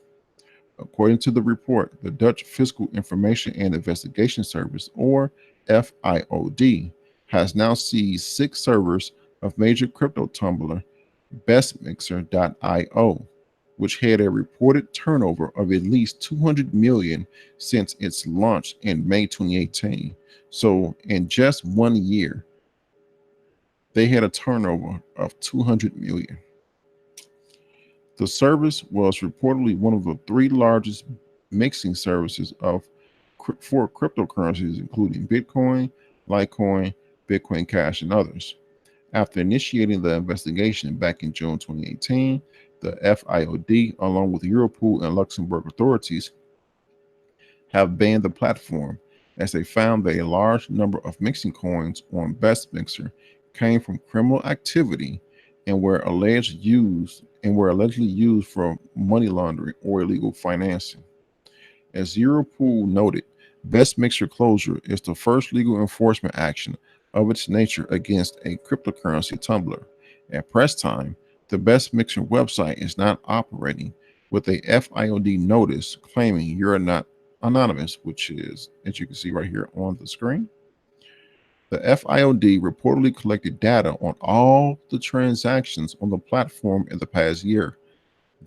According to the report, the Dutch Fiscal Information and Investigation Service, or FIOD, has now seized 6 servers of major crypto tumbler bestmixer.io, which had a reported turnover of at least 200 million since its launch in May 2018. So in just 1 year, they had a turnover of 200 million. The service was reportedly one of the 3 largest mixing services for cryptocurrencies, including Bitcoin, Litecoin, Bitcoin Cash, and others. After initiating the investigation back in June 2018, the FIOD, along with Europol and Luxembourg authorities, have banned the platform as they found that a large number of mixing coins on Best Mixer came from criminal activity and were allegedly used for money laundering or illegal financing. As Europol noted, Best Mixer closure is the first legal enforcement action of its nature against a cryptocurrency tumbler. At press time, the Best Mixer website is not operating, with a FIOD notice claiming you're not anonymous, which is, as you can see right here on the screen. The FIOD reportedly collected data on all the transactions on the platform in the past year.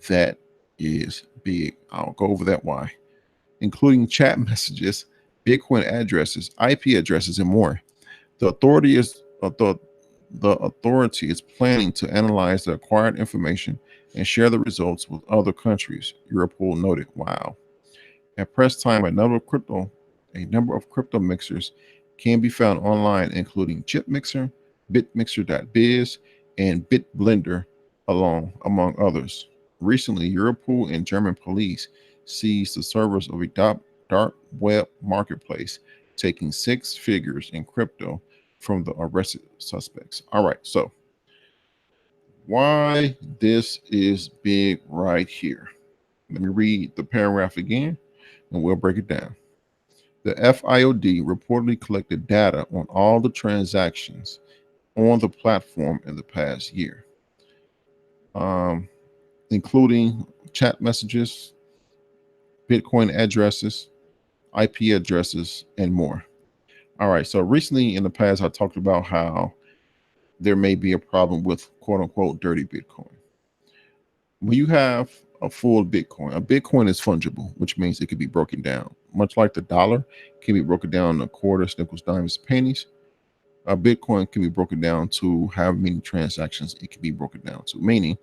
That is big. I'll go over that why, including chat messages, Bitcoin addresses, IP addresses, and more. The authority is the authority is planning to analyze the acquired information and share the results with other countries. Europol noted. Wow. At press time, a number of crypto mixers can be found online, including ChipMixer, BitMixer.biz, and BitBlender, among others. Recently, Europol and German police seized the servers of a dark web marketplace, taking six figures in crypto from the arrested suspects. All right, so why this is big right here? Let me read the paragraph again and we'll break it down. The FIOD reportedly collected data on all the transactions on the platform in the past year, um, including chat messages, Bitcoin addresses, IP addresses, and more. All right, so recently in the past, I talked about how there may be a problem with quote unquote dirty Bitcoin. When you have a Bitcoin is fungible, which means it can be broken down. Much like the dollar can be broken down to quarters, nickels, dimes, pennies, a Bitcoin can be broken down to how many transactions it can be broken down to. Meaning,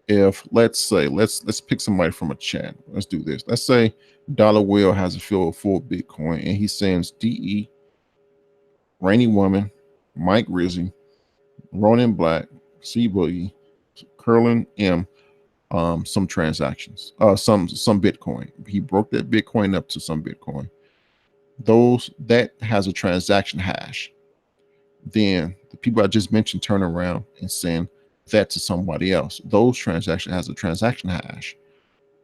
if let's say let's pick somebody from a chat. Let's do this. Let's say Dollar Will has a full Bitcoin, and he sends DE, Rainy Woman, Mike Rizzy, Ronin Black, C Boogie, Curlin M, some transactions, some Bitcoin. He broke that Bitcoin up to some Bitcoin. Those that has a transaction hash. Then the people I just mentioned turn around and send that to somebody else. Those transactions has a transaction hash.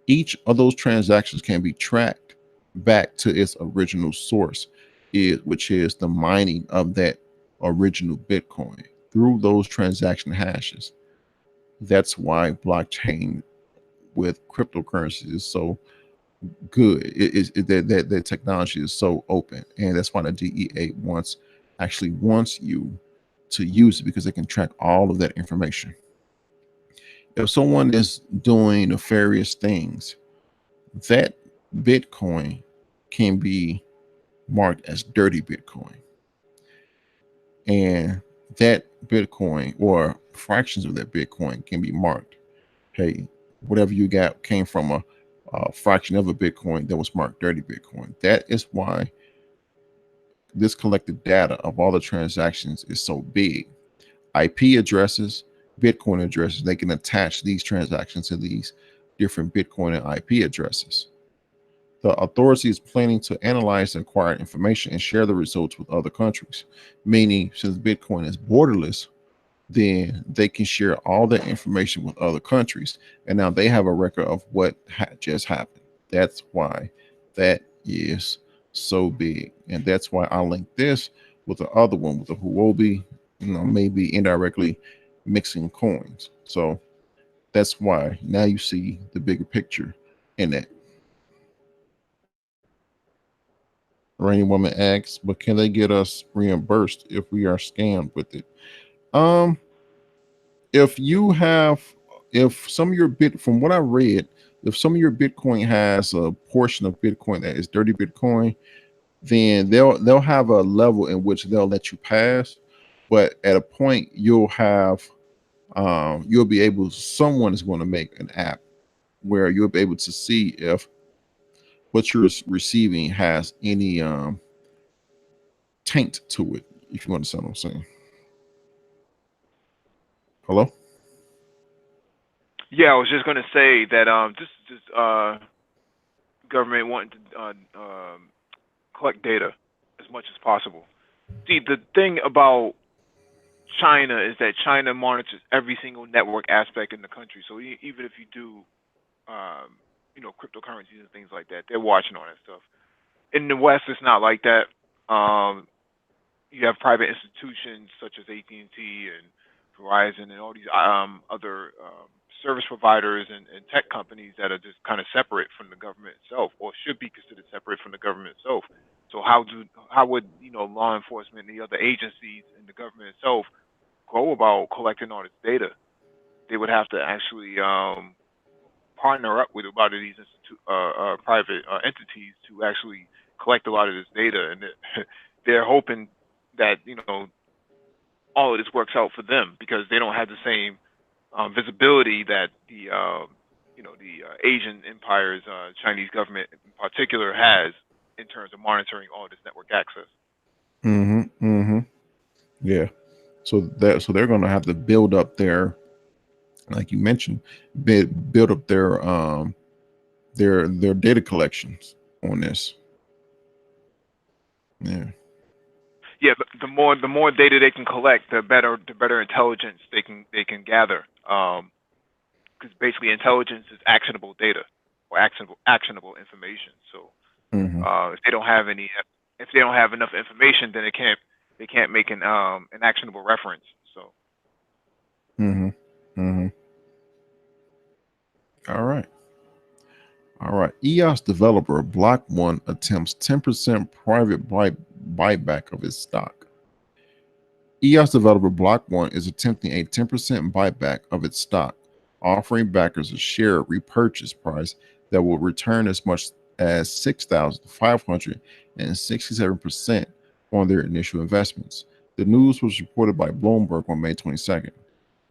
Each of those transactions can be tracked back to its original source, which is the mining of that original Bitcoin through those transaction hashes. That's why blockchain with cryptocurrencies is so good. That technology is so open, and that's why the DEA wants you to use it because they can track all of that information. If someone is doing nefarious things, that Bitcoin can be marked as dirty Bitcoin, and that Bitcoin or fractions of that Bitcoin can be marked. Hey, whatever you got came from a fraction of a Bitcoin that was marked dirty Bitcoin. That is why this collected data of all the transactions is so big. IP addresses, Bitcoin addresses, they can attach these transactions to these different Bitcoin and IP addresses. The authority is planning to analyze the acquired information and share the results with other countries, meaning since Bitcoin is borderless, then they can share all that information with other countries. And now they have a record of what just happened. That's why that is so big. And that's why I linked this with the other one with the Huobi, maybe indirectly mixing coins. So that's why now you see the bigger picture in that. Rainy Woman asks, but can they get us reimbursed if we are scammed with it? Um, if you have if some of your bit from what I read, if some of your Bitcoin has a portion of Bitcoin that is dirty Bitcoin, then they'll have a level in which they'll let you pass. But at a point you'll be able someone is going to make an app where you'll be able to see if what you're receiving has any taint to it, if you understand what I'm saying. Hello? Yeah, I was just gonna say that this government wanting to collect data as much as possible. See, the thing about China is that China monitors every single network aspect in the country. So even if you do, cryptocurrencies and things like that, they're watching all that stuff. In the West, it's not like that. Um, you have private institutions such as AT&T and T and Verizon and all these other service providers and tech companies that are just kind of separate from the government itself, or should be considered separate from the government itself. So how would law enforcement and the other agencies and the government itself go about collecting all this data? They would have to actually partner up with a lot of these private entities to actually collect a lot of this data, and they're hoping that all of this works out for them because they don't have the same visibility that the Asian empires, Chinese government in particular, has in terms of monitoring all this network access. Mm-hmm. Mm-hmm. Yeah. So they're going to have to build up their, like you mentioned, build up their data collections on this. Yeah. Yeah, the more data they can collect, the better intelligence they can gather. Because basically intelligence is actionable data or actionable information. So Mm-hmm. if they don't have enough information, then they can't make an actionable reference. So Mm-hmm. Mm-hmm. All right. All right. EOS developer Block One attempts 10% private buyback of its stock. EOS developer Block One is attempting a 10% buyback of its stock, offering backers a share repurchase price that will return as much as 6,567% on their initial investments. The news was reported by Bloomberg on May 22nd.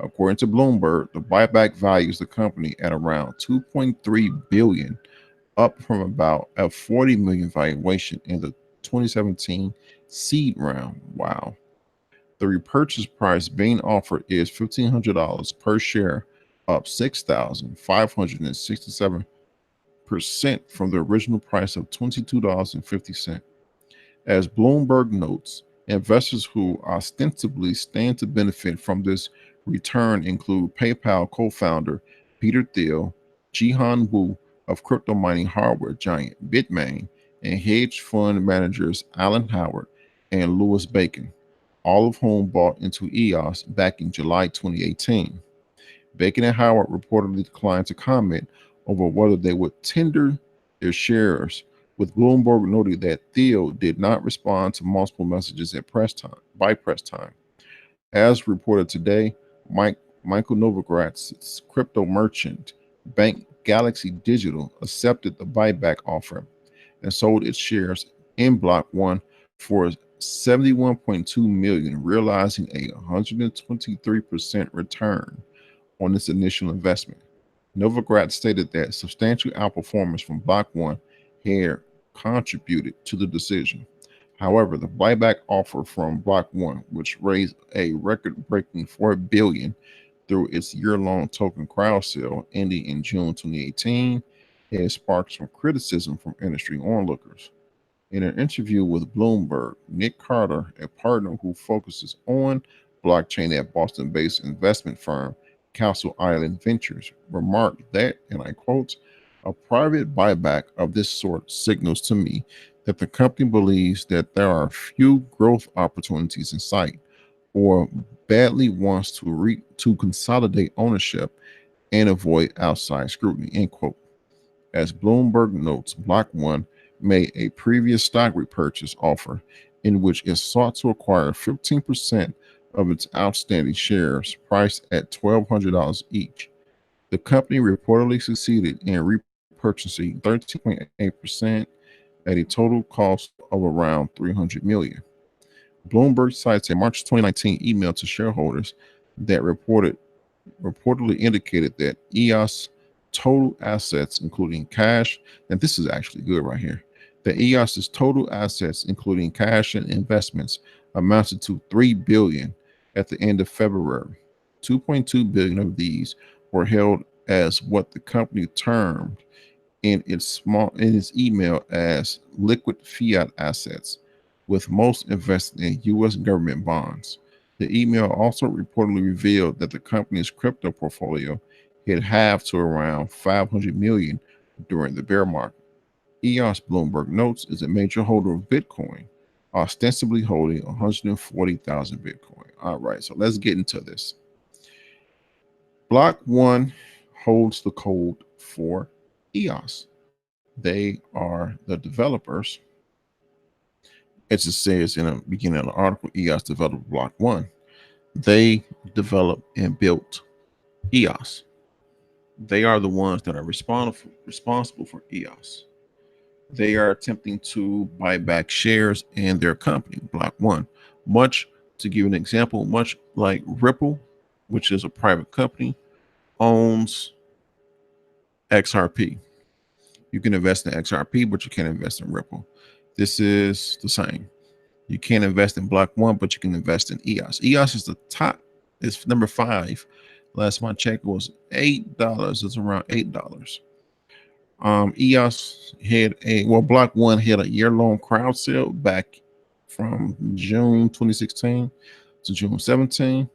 According to Bloomberg, the buyback values the company at around 2.3 billion, up from about a 40 million valuation in the 2017 seed round. Wow. The repurchase price being offered is $1,500 per share, up 6,567% from the original price of $22.50. As Bloomberg notes, investors who ostensibly stand to benefit from this return include PayPal co founder Peter Thiel, Jihan Wu of crypto mining hardware giant Bitmain, and hedge fund managers Alan Howard and Louis Bacon, all of whom bought into EOS back in July 2018. Bacon and Howard reportedly declined to comment over whether they would tender their shares, with Bloomberg noting that Thiel did not respond to multiple messages at press time by press time. As reported today, Michael Novogratz, crypto merchant bank Galaxy Digital, accepted the buyback offer and sold its shares in Block One for 71.2 million, realizing a 123% return on its initial investment. Novogratz stated that substantial outperformance from Block One had contributed to the decision. However, the buyback offer from Block One, which raised a record-breaking $4 billion through its year-long token crowd sale ending in June 2018, has sparked some criticism from industry onlookers. In an interview with Bloomberg, Nick Carter, a partner who focuses on blockchain at Boston based investment firm Castle Island Ventures, remarked that, and I quote, a private buyback of this sort signals to me that the company believes that there are few growth opportunities in sight or badly wants to consolidate ownership and avoid outside scrutiny, end quote. As Bloomberg notes, Block One made a previous stock repurchase offer in which it sought to acquire 15% of its outstanding shares priced at $1,200 each. The company reportedly succeeded in repurchasing 13.8% at a total cost of around $300 million. Bloomberg cites a March 2019 email to shareholders that reportedly indicated that EOS total assets, including cash, and this is actually good right here, that EOS's total assets, including cash and investments, amounted to $3 billion at the end of February. 2.2 billion of these were held as what the company termed in its email as liquid fiat assets, with most invested in U.S. government bonds. The email also reportedly revealed that the company's crypto portfolio had halved to around 500 million during the bear market. EOS, Bloomberg notes, is a major holder of Bitcoin, ostensibly holding 140,000 Bitcoin. All right, so let's get into this. Block One holds the code for EOS. They are the developers As it says in the beginning of the article, EOS developed Block One. They developed and built EOS. They are the ones that are responsible for EOS. They are attempting to buy back shares in their company, Block One. Much to give an example, much like Ripple, which is a private company, owns XRP. You can invest in XRP, but you can't invest in Ripple. This is the same. You can't invest in Block One, but you can invest in EOS. EOS is the top, it's number 5. Last my check was $8. It's around $8. EOS had Block One had a year-long crowd sale back from June 2016 to June 17,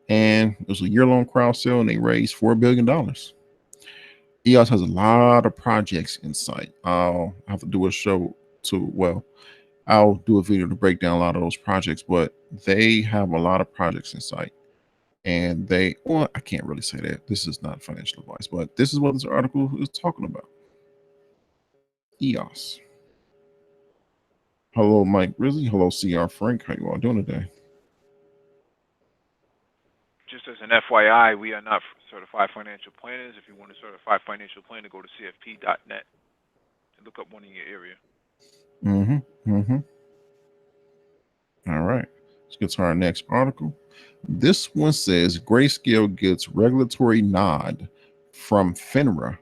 and it was a year-long crowd sale, and they raised $4 billion. EOS has a lot of projects in sight. I'll have to do a show to I'll do a video to break down a lot of those projects, but they have a lot of projects in sight. And I can't really say that. This is not financial advice, but this is what this article is talking about. EOS. Hello, Mike Rizzi. Hello, CR Frank. How you all doing today? Just as an FYI, we are not certified financial planners. If you want a certified financial planner, go to cfp.net and look up one in your area. All right. Let's get to our next article. This one says Grayscale gets regulatory nod from FINRA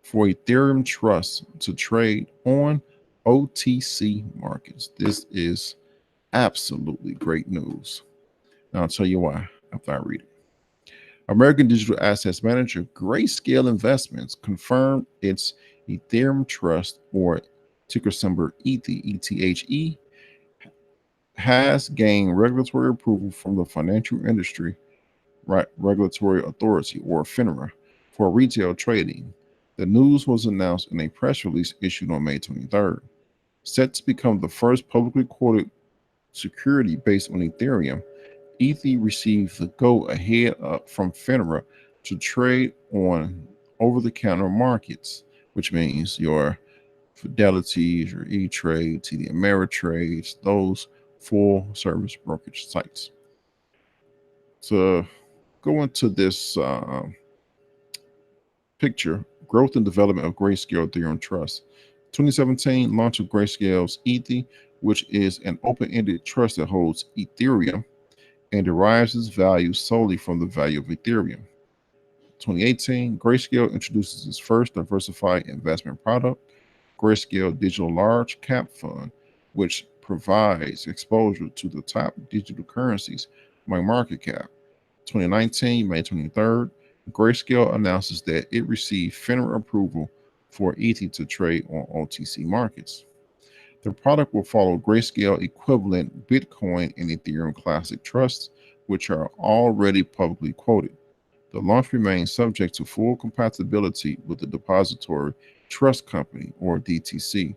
for Ethereum Trust to trade on OTC markets. This is absolutely great news. Now I'll tell you why after I read it. American digital assets manager Grayscale Investments confirmed its Ethereum Trust, or ticker symbol ETHE, has gained regulatory approval from the Financial Industry Regulatory Authority, or FINRA, for retail trading. The news was announced in a press release issued on May 23rd. Set to become the first publicly quoted security based on Ethereum, ETH received the go-ahead from FINRA to trade on over-the-counter markets, which means your Fidelities, your E-Trade, TD Ameritrades, those full-service brokerage sites. To go into this picture, growth and development of Grayscale Ethereum Trust. 2017, launch of Grayscale's ETH, which is an open-ended trust that holds Ethereum and derives its value solely from the value of Ethereum. 2018, Grayscale introduces its first diversified investment product, Grayscale Digital Large Cap Fund, which provides exposure to the top digital currencies by market cap. 2019, May 23rd, Grayscale announces that it received FINRA approval for ETH to trade on OTC markets. The product will follow Grayscale equivalent Bitcoin and Ethereum Classic trusts, which are already publicly quoted. The launch remains subject to full compatibility with the Depository Trust Company, or DTC,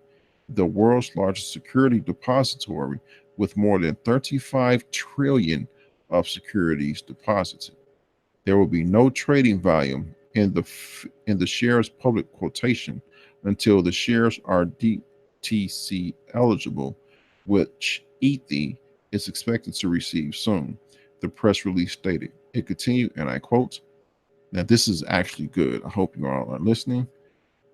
the world's largest security depository with more than 35 trillion of securities deposited. There will be no trading volume in the shares public quotation until the shares are DTC eligible, which ETH is expected to receive soon, the press release stated. It continued, and I quote, now this is actually good. I hope you all are listening.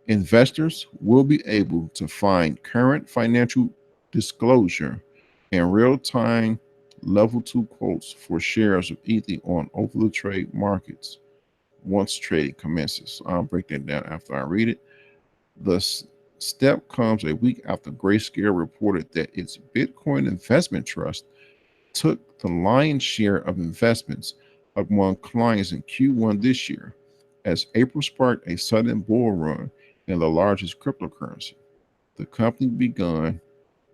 Investors will be able to find current financial disclosure and real-time level 2 quotes for shares of ETH on over-the-trade markets once trading commences. I'll break that down after I read it. The step comes a week after Grayscale reported that its Bitcoin investment trust took the lion's share of investments among clients in Q1 this year, as April sparked a sudden bull run in the largest cryptocurrency. The company begun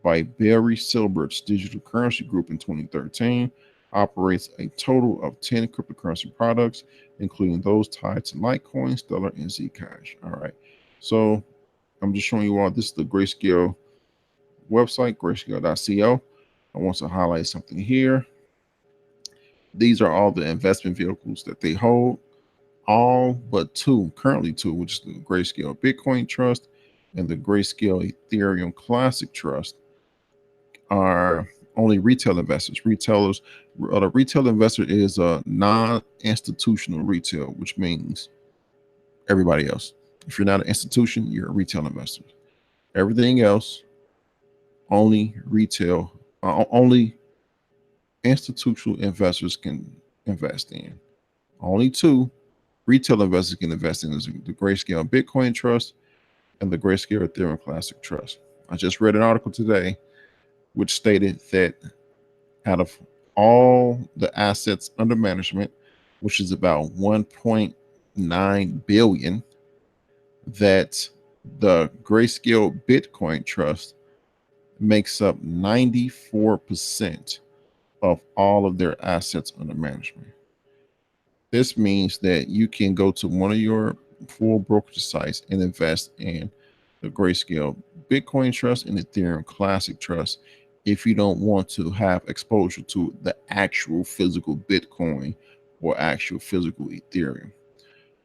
by Barry Silbert's digital currency group in 2013, operates a total of 10 cryptocurrency products, including those tied to Litecoin, Stellar, and Zcash. All right. So I'm just showing you all, this is the Grayscale website, grayscale.co. I want to highlight something here. These are all the investment vehicles that they hold, all but currently two, which is the Grayscale Bitcoin Trust and the Grayscale Ethereum Classic Trust, are only retail investors. The retail investor is a non-institutional retail, which means everybody else. If you're not an institution, you're a retail investor. Everything else, only retail, only institutional investors can invest in. Only two retail investors can invest in is the Grayscale Bitcoin Trust and the Grayscale Ethereum Classic Trust. I just read an article today which stated that out of all the assets under management, which is about 1.9 billion, that the Grayscale Bitcoin Trust makes up 94% of all of their assets under management. This means that you can go to one of your full brokerage sites and invest in the Grayscale Bitcoin Trust and Ethereum Classic Trust if you don't want to have exposure to the actual physical Bitcoin or actual physical Ethereum.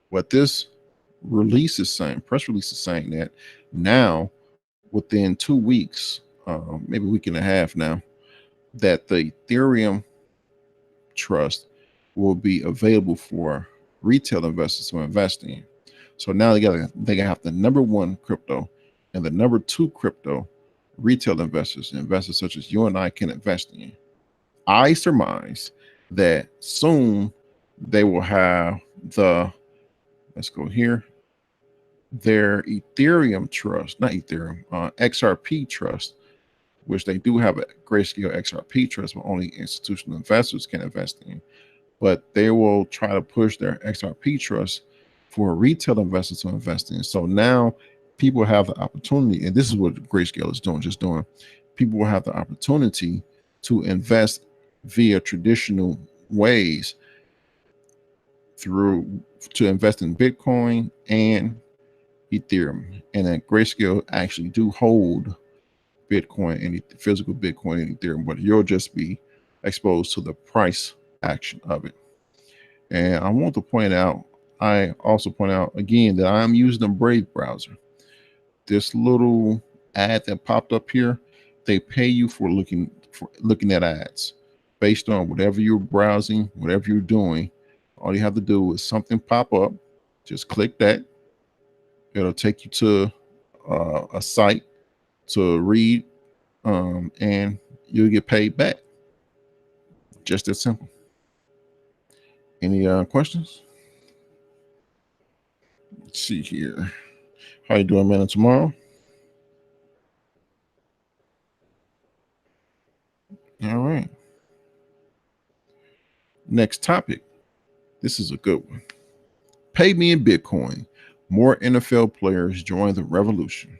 What this release is saying, press release is saying that now within 2 weeks, maybe a week and a half now, that the Ethereum Trust will be available for retail investors to invest in. So now they have the number one crypto and the number two crypto retail investors such as you and I can invest in. I surmise that soon they will have let's go here, their Ethereum trust, not Ethereum, XRP trust, which they do have a Grayscale XRP trust, but only institutional investors can invest in. But they will try to push their XRP trust for retail investors to invest in. So now people have the opportunity, and this is what Grayscale is doing, people will have the opportunity to invest via traditional ways to invest in Bitcoin and Ethereum. And then Grayscale actually do hold Bitcoin and physical Bitcoin and Ethereum, but you'll just be exposed to the price action of it. And I also point out again that I'm using the Brave browser. This little ad that popped up here, they pay you for looking at ads based on whatever you're browsing, whatever you're doing. All you have to do is something pop up, just click that. It'll take you to a site to read, and you'll get paid back. Just that simple. Any questions? Let's see here. How you doing, man? Tomorrow? All right. Next topic. This is a good one. Pay me in Bitcoin. More NFL players join the revolution.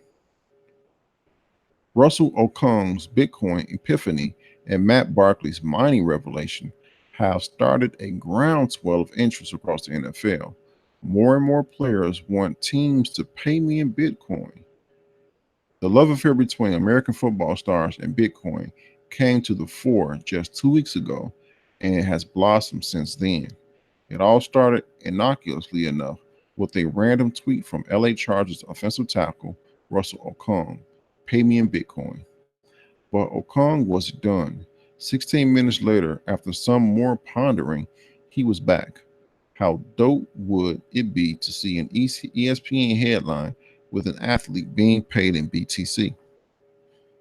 Russell Okung's Bitcoin epiphany and Matt Barkley's mining revelation have started a groundswell of interest across the NFL. More and more players want teams to pay me in Bitcoin. The love affair between American football stars and Bitcoin came to the fore just 2 weeks ago, and it has blossomed since then. It all started innocuously enough with a random tweet from LA Chargers offensive tackle Russell Okung, pay me in Bitcoin. But Okung was done. 16 minutes later, after some more pondering, he was back. How dope would it be to see an ESPN headline with an athlete being paid in BTC?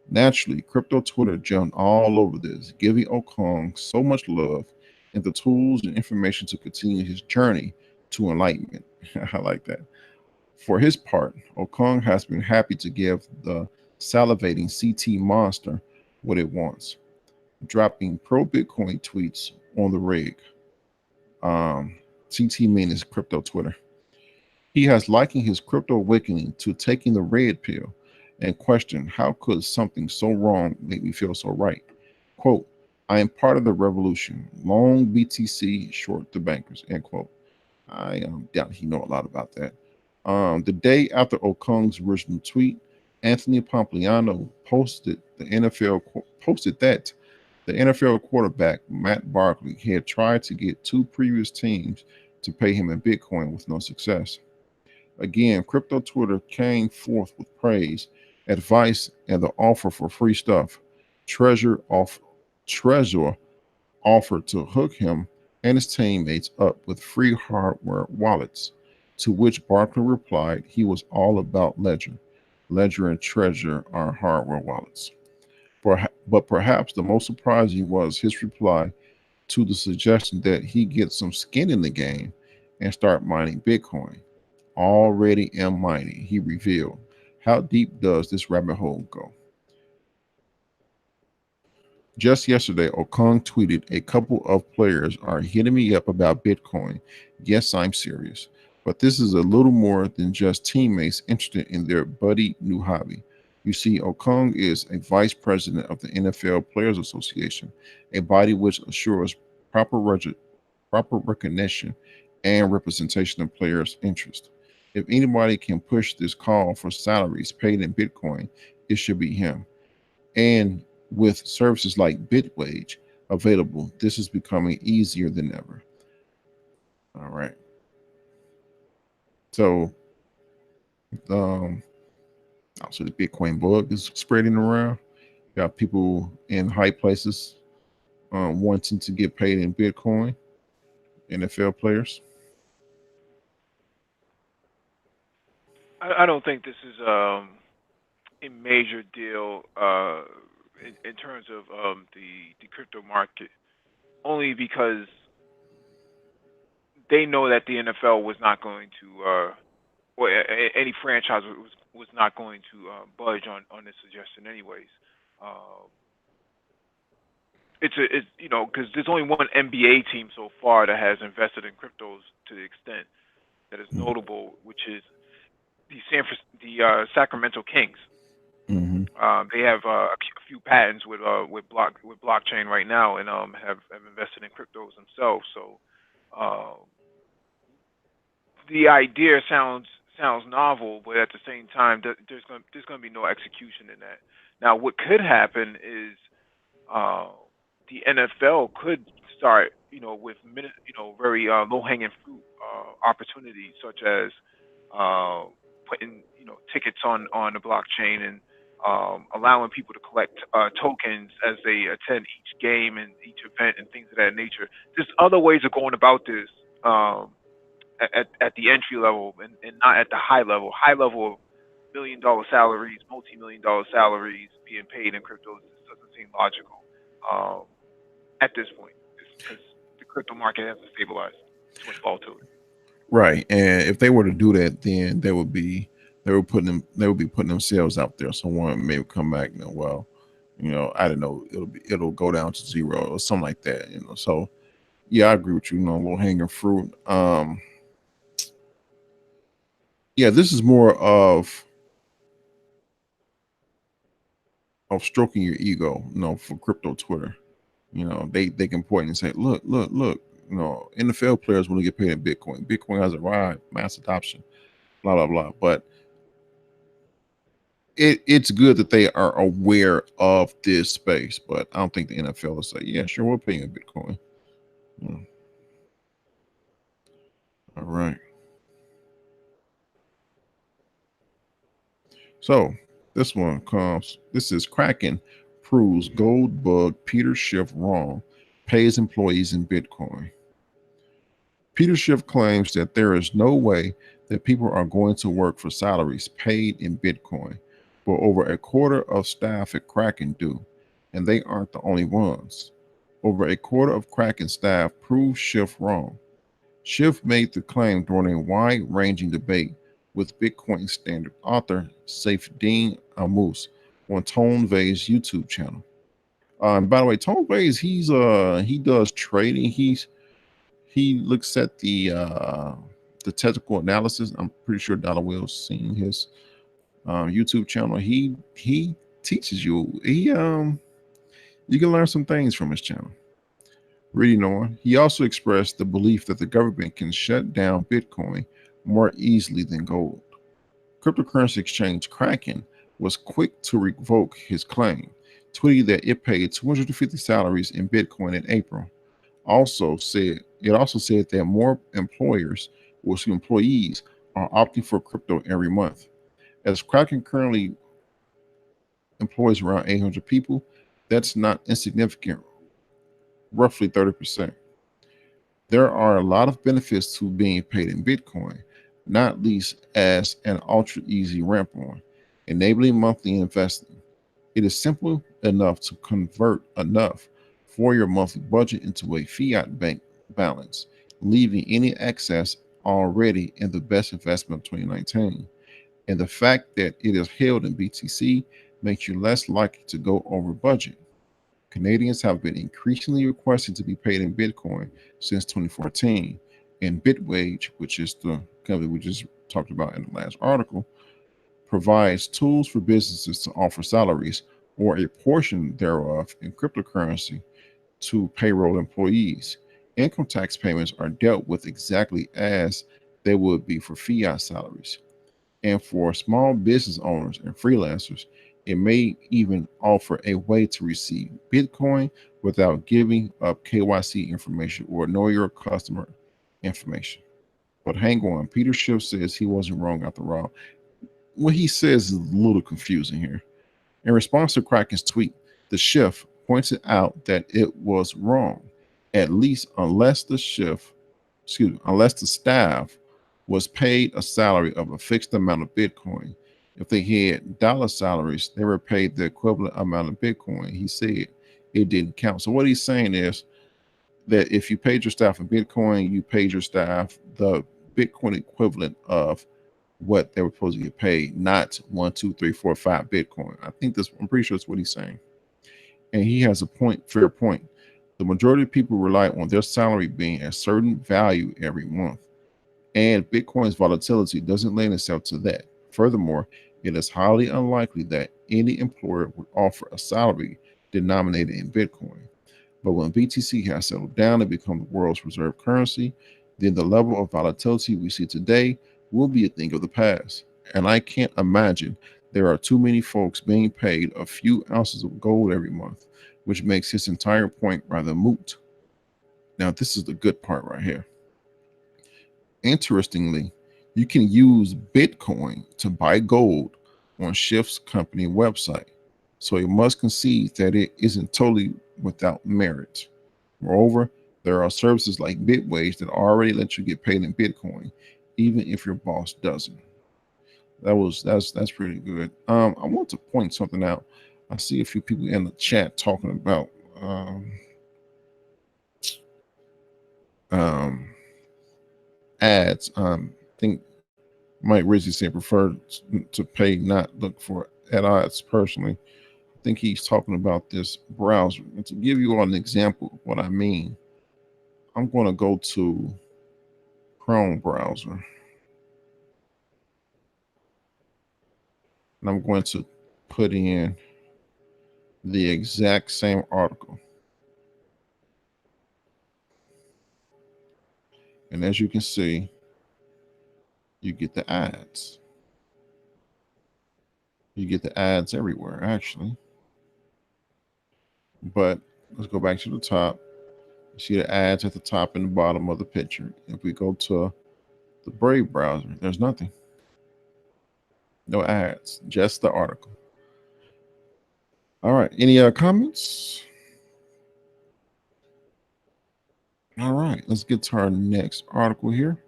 Naturally, crypto Twitter jumped all over this, giving Okung so much love and the tools and information to continue his journey to enlightenment. I like that. For his part, Okung has been happy to give the salivating CT monster what it wants, dropping pro Bitcoin tweets on the rig. CT means crypto Twitter. He has likened his crypto awakening to taking the red pill and questioned how could something so wrong make me feel so right. Quote, I am part of the revolution. Long BTC, short the bankers. End quote. I doubt he know a lot about that. The day after Okung's original tweet, Anthony Pompliano posted that the NFL quarterback Matt Barkley had tried to get two previous teams to pay him in Bitcoin with no success. Again, crypto Twitter came forth with praise, advice, and the offer for free stuff. Treasure off Treasure offered to hook him and his teammates up with free hardware wallets, to which Barkley replied he was all about Ledger. Ledger and Treasure are hardware wallets. But perhaps the most surprising was his reply to the suggestion that he get some skin in the game and start mining Bitcoin. Already am mining, he revealed. How deep does this rabbit hole go? Just yesterday, Okong tweeted, "A couple of players are hitting me up about Bitcoin. Yes, I'm serious. But this is a little more than just teammates interested in their buddy new hobby." You see, Okong is a vice president of the NFL Players Association, a body which assures proper, proper recognition and representation of players' interests. If anybody can push this call for salaries paid in Bitcoin, it should be him. And with services like Bitwage available, this is becoming easier than ever. All right. So, um, also the Bitcoin bug is spreading around. You got people in high places wanting to get paid in Bitcoin, NFL players. I don't think this is a major deal in terms of the crypto market, only because they know that the NFL was not going to, or any franchise was not going to budge on this suggestion, anyways. Um, it's because there's only one NBA team so far that has invested in cryptos to the extent that is notable, which is the Sacramento Kings. Mm-hmm. They have a few patents with blockchain right now, and have invested in cryptos themselves. So uh, the idea sounds novel, but at the same time, there's gonna be no execution in that. Now, what could happen is uh, the NFL could start, with very low hanging fruit opportunities, such as uh, putting tickets on the blockchain and allowing people to collect tokens as they attend each game and each event and things of that nature. There's other ways of going about this. At the entry level, and not at the high level. High level, $1 million salaries, multi-million dollar salaries being paid in cryptos just doesn't seem logical um, at this point, because the crypto market hasn't stabilized. Too much volatility. Right. And if they were to do that, then they would be putting themselves out there. Someone may come back and well, I don't know, it'll go down to zero or something like that. So yeah, I agree with you, low hanging fruit. Yeah, this is more of stroking your ego, for crypto Twitter. They can point and say, look, NFL players want to get paid in Bitcoin. Bitcoin has arrived, mass adoption, blah blah blah. But it's good that they are aware of this space. But I don't think the NFL will say, yeah, sure, we'll pay you in Bitcoin. Yeah. All right. So this is Kraken proves gold bug Peter Schiff wrong, pays employees in Bitcoin. Peter Schiff claims that there is no way that people are going to work for salaries paid in Bitcoin, but over a quarter of staff at Kraken do, and they aren't the only ones. Over a quarter of Kraken staff proved Schiff wrong. Schiff made the claim during a wide-ranging debate with Bitcoin Standard author Saifedean Ammous on Tone Vay's YouTube channel. And by the way, Tone Vay's he does trading. He looks at the technical analysis. I'm pretty sure Dollar Will's seen his YouTube channel. He teaches you. You can learn some things from his channel. Reading on, he also expressed the belief that the government can shut down Bitcoin more easily than gold. Cryptocurrency exchange Kraken was quick to revoke his claim, tweeting that it paid 250 salaries in Bitcoin in April. Also said that more employees are opting for crypto every month. As Kraken currently employs around 800 people, That's not insignificant, roughly 30%. There are a lot of benefits to being paid in Bitcoin, not least as an ultra easy ramp on, enabling monthly investing. It is simple enough to convert enough for your monthly budget into a fiat bank balance, leaving any excess already in the best investment of 2019. And the fact that it is held in BTC makes you less likely to go over budget. Canadians have been increasingly requesting to be paid in Bitcoin since 2014, and Bitwage, which is the company we just talked about in the last article, provides tools for businesses to offer salaries or a portion thereof in cryptocurrency to payroll employees. Income tax payments are dealt with exactly as they would be for fiat salaries. And for small business owners and freelancers, it may even offer a way to receive Bitcoin without giving up KYC information or know your customer information. But hang on, Peter Schiff says he wasn't wrong after all. What he says is a little confusing here. In response to Kraken's tweet, the Schiff pointed out that it was wrong, at least unless the staff was paid a salary of a fixed amount of Bitcoin. If they had dollar salaries, they were paid the equivalent amount of Bitcoin. He said it didn't count. So what he's saying is that if you paid your staff in Bitcoin, you paid your staff the Bitcoin equivalent of what they were supposed to get paid, not 1, 2, 3, 4, 5 Bitcoin. I think this, I'm pretty sure that's what he's saying. And he has a fair point. The majority of people rely on their salary being a certain value every month, and Bitcoin's volatility doesn't lend itself to that. Furthermore, it is highly unlikely that any employer would offer a salary denominated in Bitcoin. But when BTC has settled down and become the world's reserve currency, then the level of volatility we see today will be a thing of the past. And I can't imagine there are too many folks being paid a few ounces of gold every month, which makes his entire point rather moot. Now, this is the good part right here. Interestingly, you can use Bitcoin to buy gold on Schiff's company website. So you must concede that it isn't totally without merit. Moreover, there are services like Bitwage that already let you get paid in Bitcoin, even if your boss doesn't. That's pretty good. I want to point something out. I see a few people in the chat talking about um, ads. I think Mike Rizzi said prefer to pay, not look for ads personally. I think he's talking about this browser. And to give you all an example of what I mean, I'm going to go to Chrome browser and I'm going to put in the exact same article. And as you can see, you get the ads. You get the ads everywhere, actually. But let's go back to the top. You see the ads at the top and the bottom of the picture. If we go to the Brave browser, there's nothing. No ads, just the article. All right. Any comments? All right. Let's get to our next article here.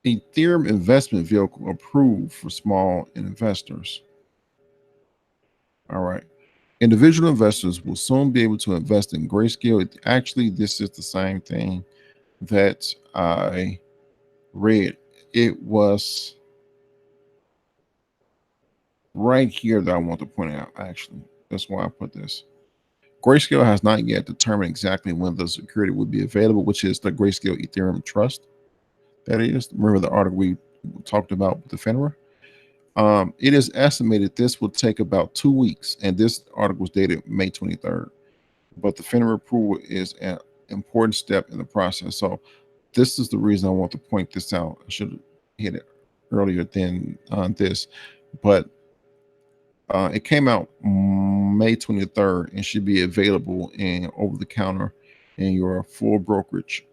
Ethereum investment vehicle approved for small investors. All right. Individual investors will soon be able to invest in Grayscale. Actually, this is the same thing that I read. It was right here that I want to point out, actually. That's why I put this. Grayscale has not yet determined exactly when the security will be available, which is the Grayscale Ethereum Trust. That is, remember the article we talked about with the FINRA? It is estimated this will take about 2 weeks, and this article was dated May 23rd. But the FINRA approval is an important step in the process. So this is the reason I want to point this out. I should have hit it earlier than this, but it came out May 23rd and should be available in over the counter in your full brokerage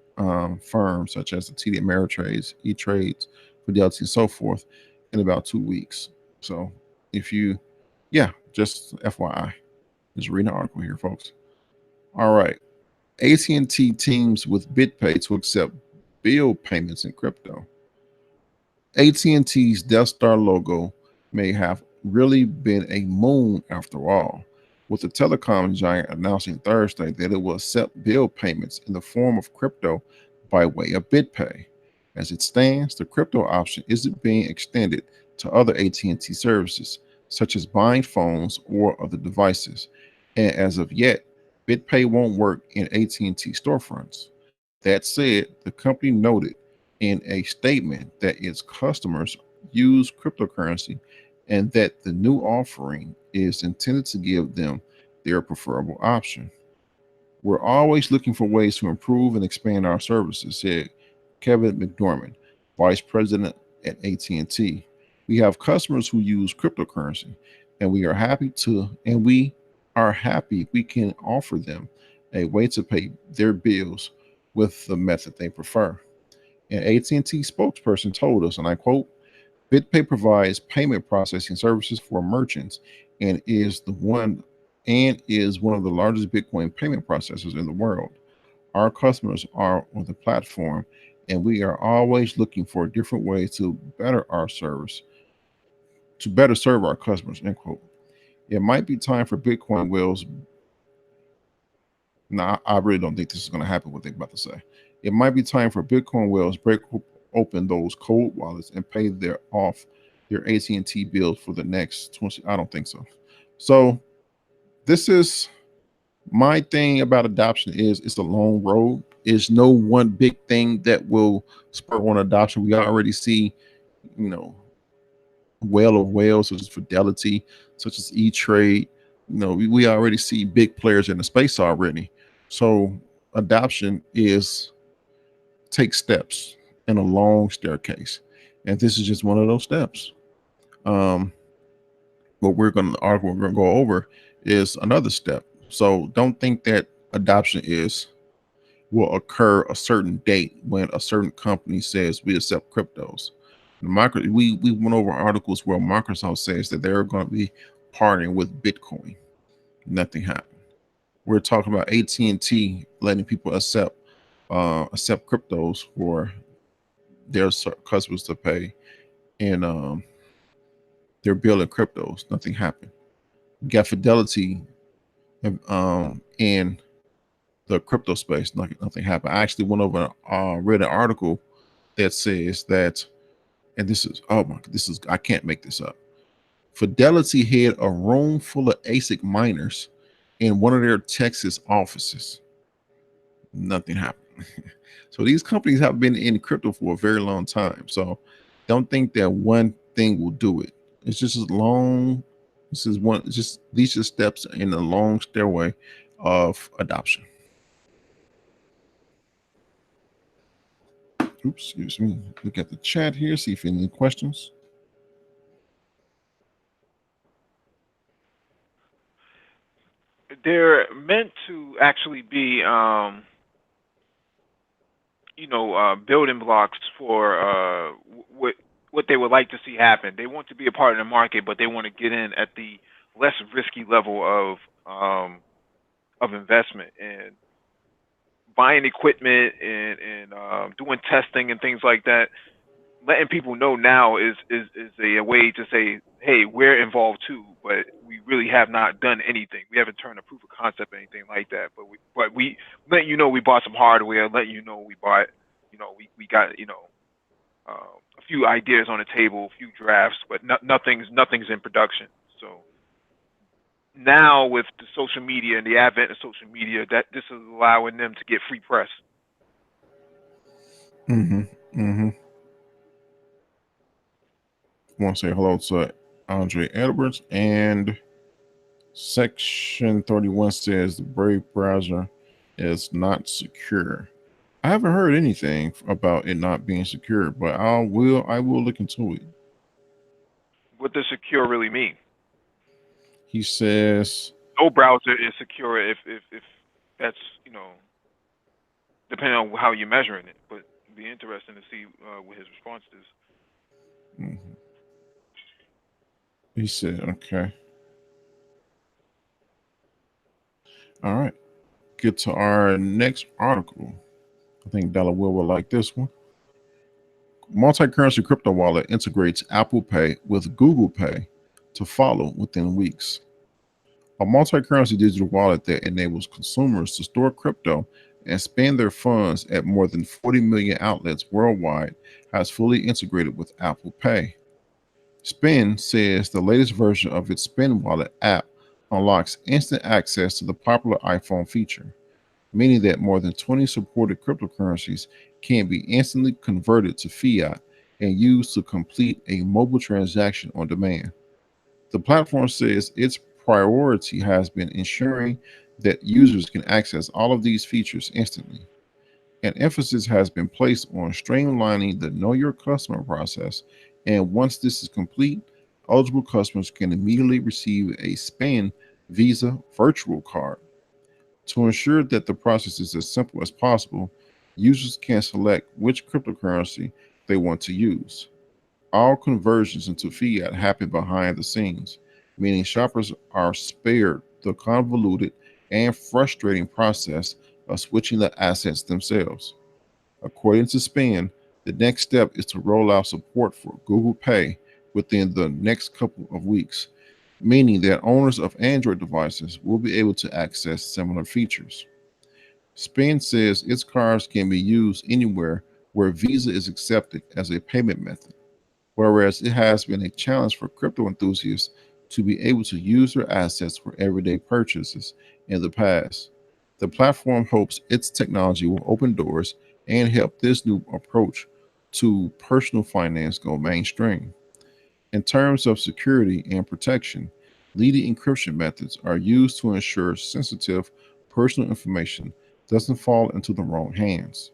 firms such as the TD Ameritrades, E-Trades, Fidelity, and so forth in about 2 weeks. So If you, yeah, just FYI, just reading an article here, folks. All right, AT&T teams with BitPay to accept bill payments in crypto. AT&T's Death Star logo may have really been a moon after all, with the telecom giant announcing Thursday that it will accept bill payments in the form of crypto by way of BitPay. As it stands, the crypto option isn't being extended to other AT&T services, such as buying phones or other devices. And as of yet, BitPay won't work in AT&T storefronts. That said, the company noted in a statement that its customers use cryptocurrency and that the new offering is intended to give them their preferable option. We're always looking for ways to improve and expand our services, said Kevin McDormand, vice president at AT&T. We have customers who use cryptocurrency, and we are happy we can offer them a way to pay their bills with the method they prefer. An AT&T spokesperson told us, and I quote, BitPay provides payment processing services for merchants and is one of the largest Bitcoin payment processors in the world. Our customers are on the platform, and we are always looking for different ways to better serve our customers, end quote. It might be time for Bitcoin whales. Now, I really don't think this is going to happen, what they're about to say. It might be time for Bitcoin whales break open those cold wallets and pay their AT&T bills for the next 20. I don't think so. So this is my thing about adoption is it's a long road. There's no one big thing that will spur on adoption. We already see, you know, whale of whales such as Fidelity, such as E-Trade. We already see big players in the space already. So adoption is take steps in a long staircase, and this is just one of those steps. Um, what we're going to go over is another step. So don't think that adoption is will occur a certain date when a certain company says we accept cryptos. We went over articles where Microsoft says that they're going to be partnering with Bitcoin. Nothing happened. We're talking about AT&T letting people accept cryptos for their customers to pay, and they're building cryptos. Nothing happened. You got Fidelity in the crypto space. Nothing happened. I actually went over read an article that says that, and this is I can't make this up. Fidelity had a room full of ASIC miners in one of their Texas offices. Nothing happened. So these companies have been in crypto for a very long time. So don't think that one thing will do it. It's just as long. This is one. Just these are steps in a long stairway of adoption. Oops, excuse me. Look at the chat here. See if any questions. They're meant to actually be, building blocks for what they would like to see happen. They want to be a part of the market, but they want to get in at the less risky level of investment and buying equipment and doing testing and things like that. Letting people know now is a way to say, hey, we're involved too, but we really have not done anything. We haven't turned a proof of concept or anything like that. But we let you know we bought some hardware, let you know we bought, we got a few ideas on the table, a few drafts, but nothing's in production. So now with the social media and the advent of social media, that this is allowing them to get free press. Mm-hmm. Mm-hmm. I want to say hello to Andre Edwards, and Section 31 says the Brave browser is not secure. I haven't heard anything about it not being secure, but I will look into it. What does secure really mean? He says, No browser is secure if that's depending on how you're measuring it. But it'd be interesting to see what his response is. mhm. He said, okay. All right. Get to our next article. I think Delaware will like this one. Multi-currency crypto wallet integrates Apple Pay with Google Pay to follow within weeks. A multi-currency digital wallet that enables consumers to store crypto and spend their funds at more than 40 million outlets worldwide has fully integrated with Apple Pay. Spin says the latest version of its Spin Wallet app unlocks instant access to the popular iPhone feature, meaning that more than 20 supported cryptocurrencies can be instantly converted to fiat and used to complete a mobile transaction on demand. The platform says its priority has been ensuring that users can access all of these features instantly. An emphasis has been placed on streamlining the Know Your Customer process, and once this is complete, eligible customers can immediately receive a SPAN Visa virtual card. To ensure that the process is as simple as possible, users can select which cryptocurrency they want to use. All conversions into fiat happen behind the scenes, meaning shoppers are spared the convoluted and frustrating process of switching the assets themselves. According to Span, the next step is to roll out support for Google Pay within the next couple of weeks, meaning that owners of Android devices will be able to access similar features. Span says its cards can be used anywhere where Visa is accepted as a payment method, whereas it has been a challenge for crypto enthusiasts to be able to use their assets for everyday purchases in the past. The platform hopes its technology will open doors and help this new approach to personal finance go mainstream. In terms of security and protection, leading encryption methods are used to ensure sensitive personal information doesn't fall into the wrong hands.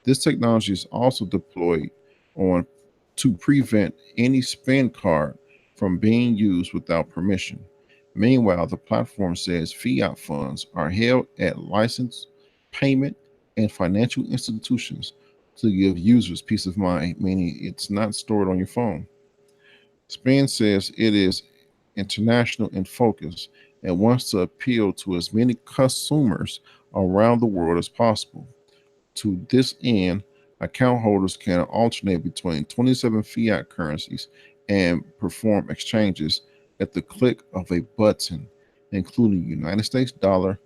This technology is also deployed on to prevent any spend card from being used without permission. Meanwhile, the platform says fiat funds are held at licensed payment and financial institutions to give users peace of mind, meaning it's not stored on your phone. Spain says it is international in focus and wants to appeal to as many consumers around the world as possible. To this end, account holders can alternate between 27 fiat currencies and perform exchanges at the click of a button, including United States dollar,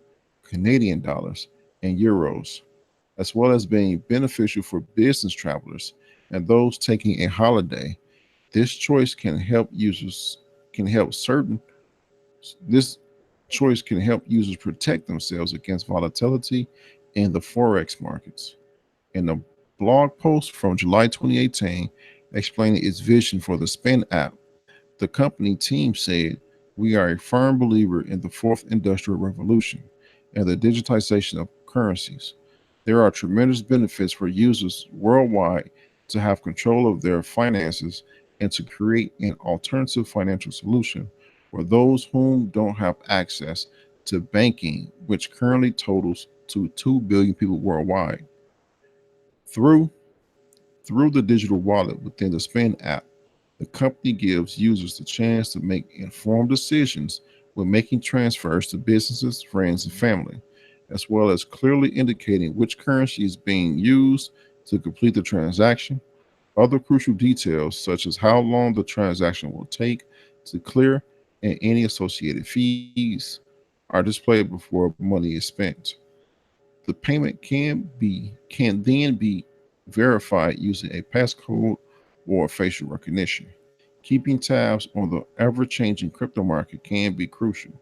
Canadian dollars, and euros, as well as being beneficial for business travelers and those taking a holiday. This choice can help users can help certain this choice can help users protect themselves against volatility in the forex markets. In a blog post from July 2018 explaining its vision for the Spin app, the company team said, "We are a firm believer in the fourth industrial revolution and the digitization of currencies. There are tremendous benefits for users worldwide to have control of their finances and to create an alternative financial solution for those whom don't have access to banking, which currently totals to 2 billion people worldwide. Through through the digital wallet within the Spin app, the company gives users the chance to make informed decisions when making transfers to businesses, friends, and family, as well as clearly indicating which currency is being used to complete the transaction. Other crucial details, such as how long the transaction will take to clear and any associated fees, are displayed before money is spent. The payment can then be verified using a passcode or facial recognition. Keeping tabs on the ever-changing crypto market can be crucial.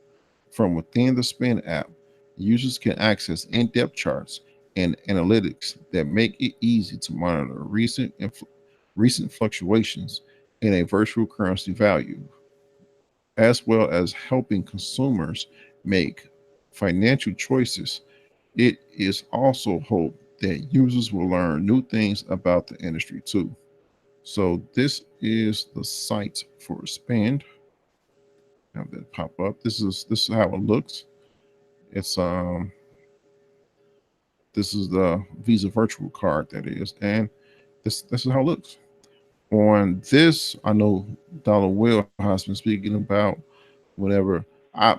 From within the Spin app, users can access in-depth charts and analytics that make it easy to monitor recent fluctuations in a virtual currency value, as well as helping consumers make financial choices. It is also hoped that users will learn new things about the industry too. So this is the site for Spend. Have that pop up. This is how it looks. It's this is the Visa virtual card that is, and this is how it looks. On this, I know Dollar Will has been speaking about whatever.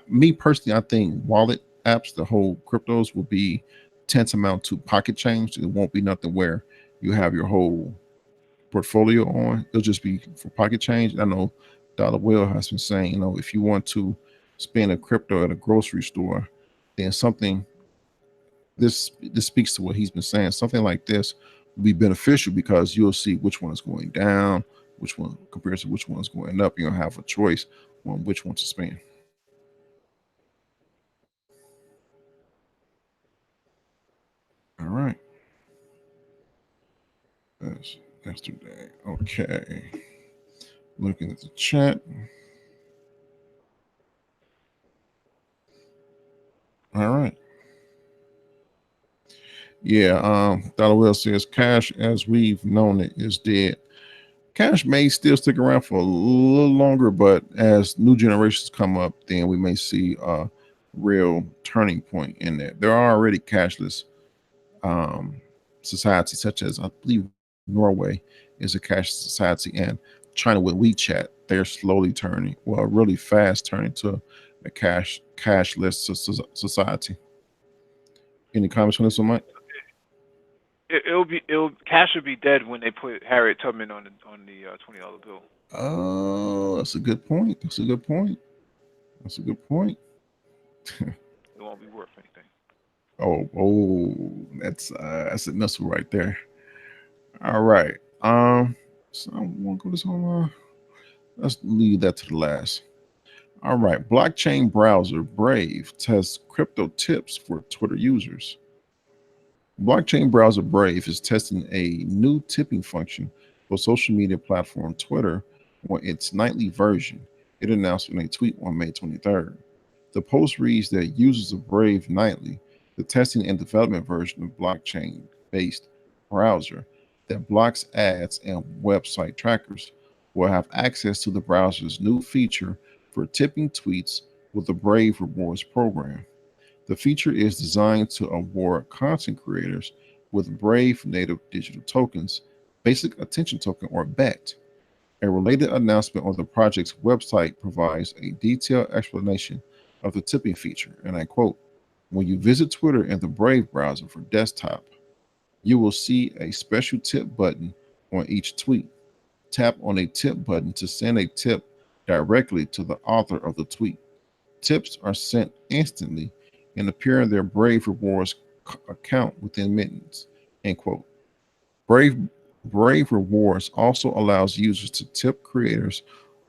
Me personally, I think wallet apps, the whole cryptos will be tantamount to pocket change. It won't be nothing where you have your whole portfolio on. It'll just be for pocket change. I know Dollar Will has been saying, if you want to spend a crypto at a grocery store, then something this speaks to what he's been saying. Something like this will be beneficial because you'll see which one is going down, which one compared to which one is going up. You'll have a choice on which one to spend. All right. That's yesterday. Okay. Looking at the chat. All right. Yeah. Dollar Will says cash as we've known it is dead. Cash may still stick around for a little longer, but as new generations come up, then we may see a real turning point in that. There are already cashless um, societies, such as I believe Norway is a cashless society, and China with WeChat, they're slowly turning, well, really fast turning to a cashless society. Any comments on this one, Mike? It'll cash will be dead when they put Harriet Tubman on the $20 bill. Oh, that's a good point. That's a good point. That's a good point. It won't be worth anything. That's a missile right there. All right. So I want to go to some. Let's leave that to the last. All right. Blockchain browser Brave tests crypto tips for Twitter users. Blockchain browser Brave is testing a new tipping function for social media platform Twitter on its nightly version. It announced in a tweet on May 23rd. The post reads that users of Brave Nightly, the testing and development version of blockchain based browser that blocks ads and website trackers, will have access to the browser's new feature for tipping tweets with the Brave Rewards program. The feature is designed to award content creators with Brave native digital tokens, basic attention token or BAT. A related announcement on the project's website provides a detailed explanation of the tipping feature, and I quote, "When you visit Twitter in the Brave browser for desktop, you will see a special tip button on each tweet. Tap on a tip button to send a tip directly to the author of the tweet. Tips are sent instantly and appear in their Brave Rewards account within minutes." End quote. Brave Brave Rewards also allows users to tip creators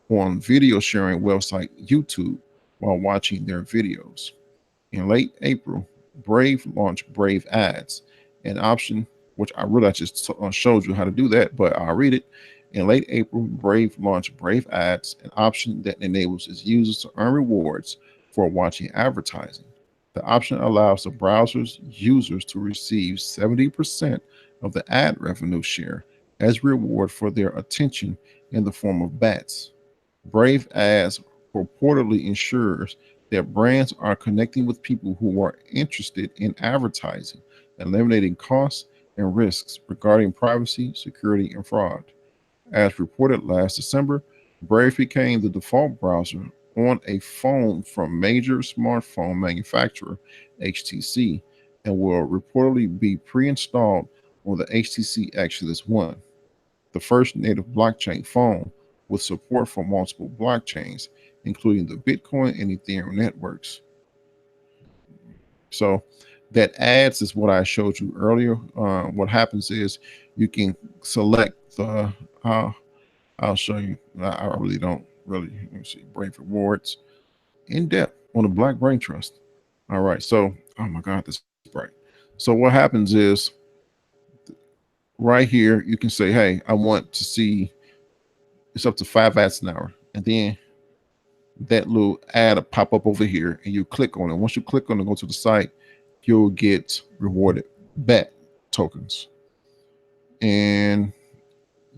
on video sharing website YouTube while watching their videos. In late April, Brave launched Brave Ads, an option which I really just showed you how to do that, but I'll read it. In late April, Brave launched Brave Ads, an option that enables its users to earn rewards for watching advertising. The option allows the browser's users to receive 70% of the ad revenue share as reward for their attention in the form of bats. Brave Ads purportedly ensures that brands are connecting with people who are interested in advertising, eliminating costs and risks regarding privacy, security, and fraud. As reported last December, Brave became the default browser on a phone from major smartphone manufacturer HTC and will reportedly be pre installed on the HTC Exodus 1, the first native blockchain phone with support for multiple blockchains, including the Bitcoin and Ethereum networks. So that adds is what I showed you earlier. What happens is you can select the. I'll show you. I really don't really. Let me see. Brain rewards in depth on the Black Brain Trust. All right. So, oh my God, this is bright. So what happens is right here you can say, hey, I want to see it's up to 5 ads an hour, and then that little ad will pop up over here, and you click on it. Once you click on it, go to the site, you'll get rewarded BAT tokens, and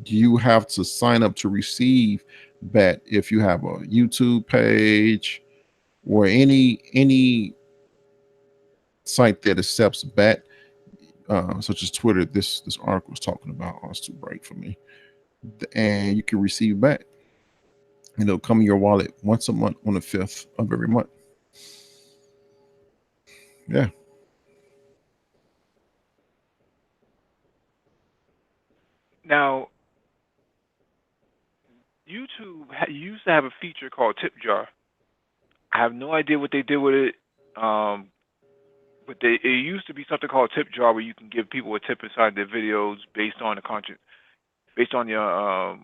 you have to sign up to receive BAT if you have a YouTube page or any site that accepts BAT, such as Twitter. This article is talking about. Oh, it's too bright for me. and you can receive back. And it'll come in your wallet once a month on the 5th of every month. Yeah. Now, YouTube used to have a feature called Tip Jar. I have no idea what they did with it. Um, but it used to be something called Tip Jar where you can give people a tip inside their videos based on the content, based on your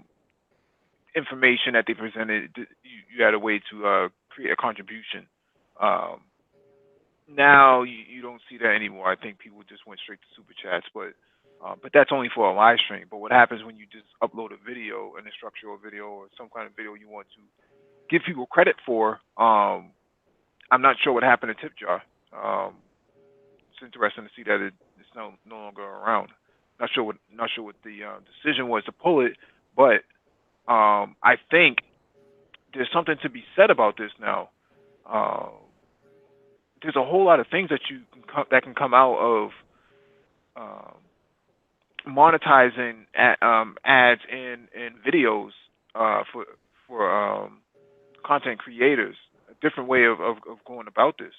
information that they presented. You had a way to create a contribution. Um, Now you don't see that anymore. I think people just went straight to super chats, but that's only for a live stream. But what happens when you just upload a video, an instructional video, or some kind of video you want to give people credit for? I'm not sure what happened to Tip Jar. It's interesting to see that it's no longer around. Not sure what the decision was to pull it, but I think there's something to be said about this now. Uh, there's a whole lot of things that that can come out of um, monetizing ads in videos for content creators. A different way of going about this.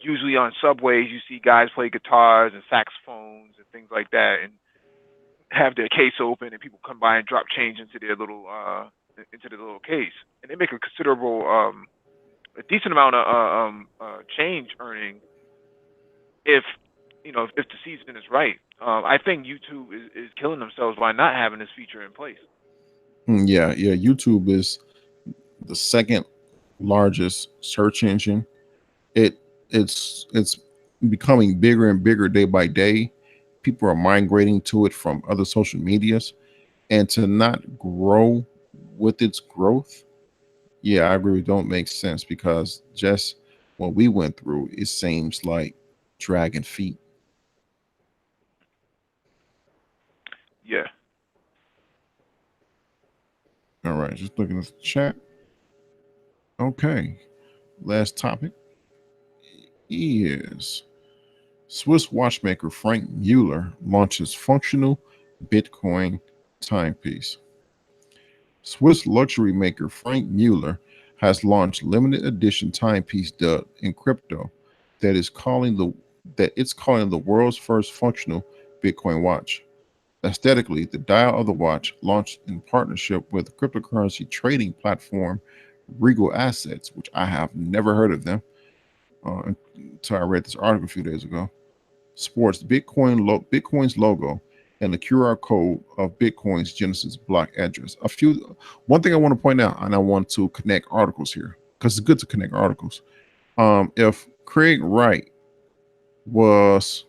Usually on subways, you see guys play guitars and saxophones and things like that, and have their case open, and people come by and drop change into the little case, and they make a considerable a decent amount of change earning if if the season is right. I think YouTube is killing themselves by not having this feature in place. Yeah, yeah. YouTube is the second largest search engine. It it's becoming bigger and bigger day by day. People are migrating to it from other social medias, and to not grow with its growth. Yeah, I agree. Don't make sense because just what we went through, it seems like dragging feet. Yeah. All right, just looking at the chat. Okay, last topic is Swiss watchmaker Frank Mueller launches functional Bitcoin timepiece. Swiss luxury maker Frank Mueller has launched limited edition timepiece dubbed in crypto that is calling the it's calling the world's first functional Bitcoin watch. Aesthetically, the dial of the watch, launched in partnership with cryptocurrency trading platform Regal Assets, which I have never heard of them until I read this article a few days ago, sports Bitcoin's logo and the QR code of Bitcoin's Genesis block address. One thing I want to point out, and I want to connect articles here because it's good to connect articles. If Craig Wright was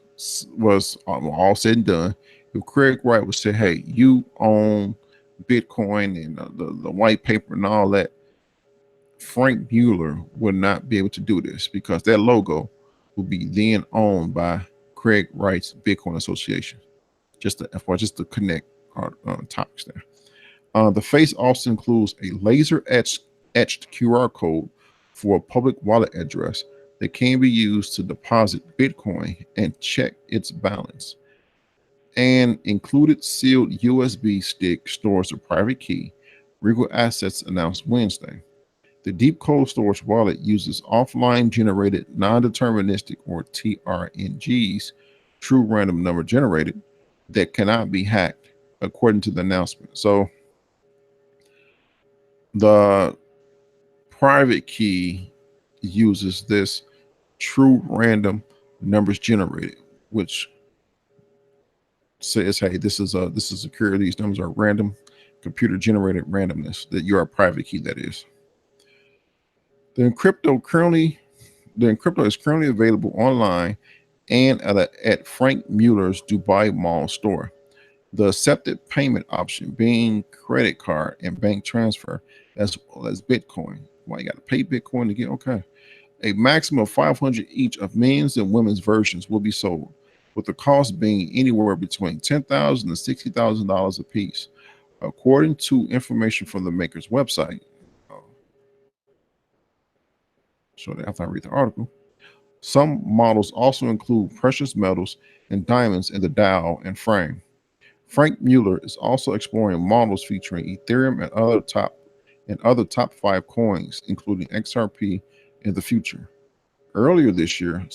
all said and done, if Craig Wright would say, "Hey, you own Bitcoin and the white paper and all that," Frank Mueller would not be able to do this because that logo will be then owned by Craig Wright's Bitcoin Association. Just to connect our topics there. The face also includes a laser etched QR code for a public wallet address that can be used to deposit Bitcoin and check its balance. An included sealed USB stick stores a private key, Regal Assets announced Wednesday. The Deep Cold Storage wallet uses offline generated non-deterministic or TRNGs, true random number generated, that cannot be hacked, according to the announcement. So the private key uses this true random numbers generated, which says, hey, this is secure. These numbers are random, computer generated randomness, that you are a private key, that is. The encrypto is currently available online and at Frank Mueller's Dubai Mall store. The accepted payment option being credit card and bank transfer, as well as Bitcoin. Well, you got to pay Bitcoin to get, okay. A maximum of 500 each of men's and women's versions will be sold, with the cost being anywhere between $10,000 and $60,000 a piece, according to information from the maker's website. So after I read the article, some models also include precious metals and diamonds in the dial and frame. Frank Mueller is also exploring models featuring Ethereum and other top five coins, including XRP in the future. Earlier this year,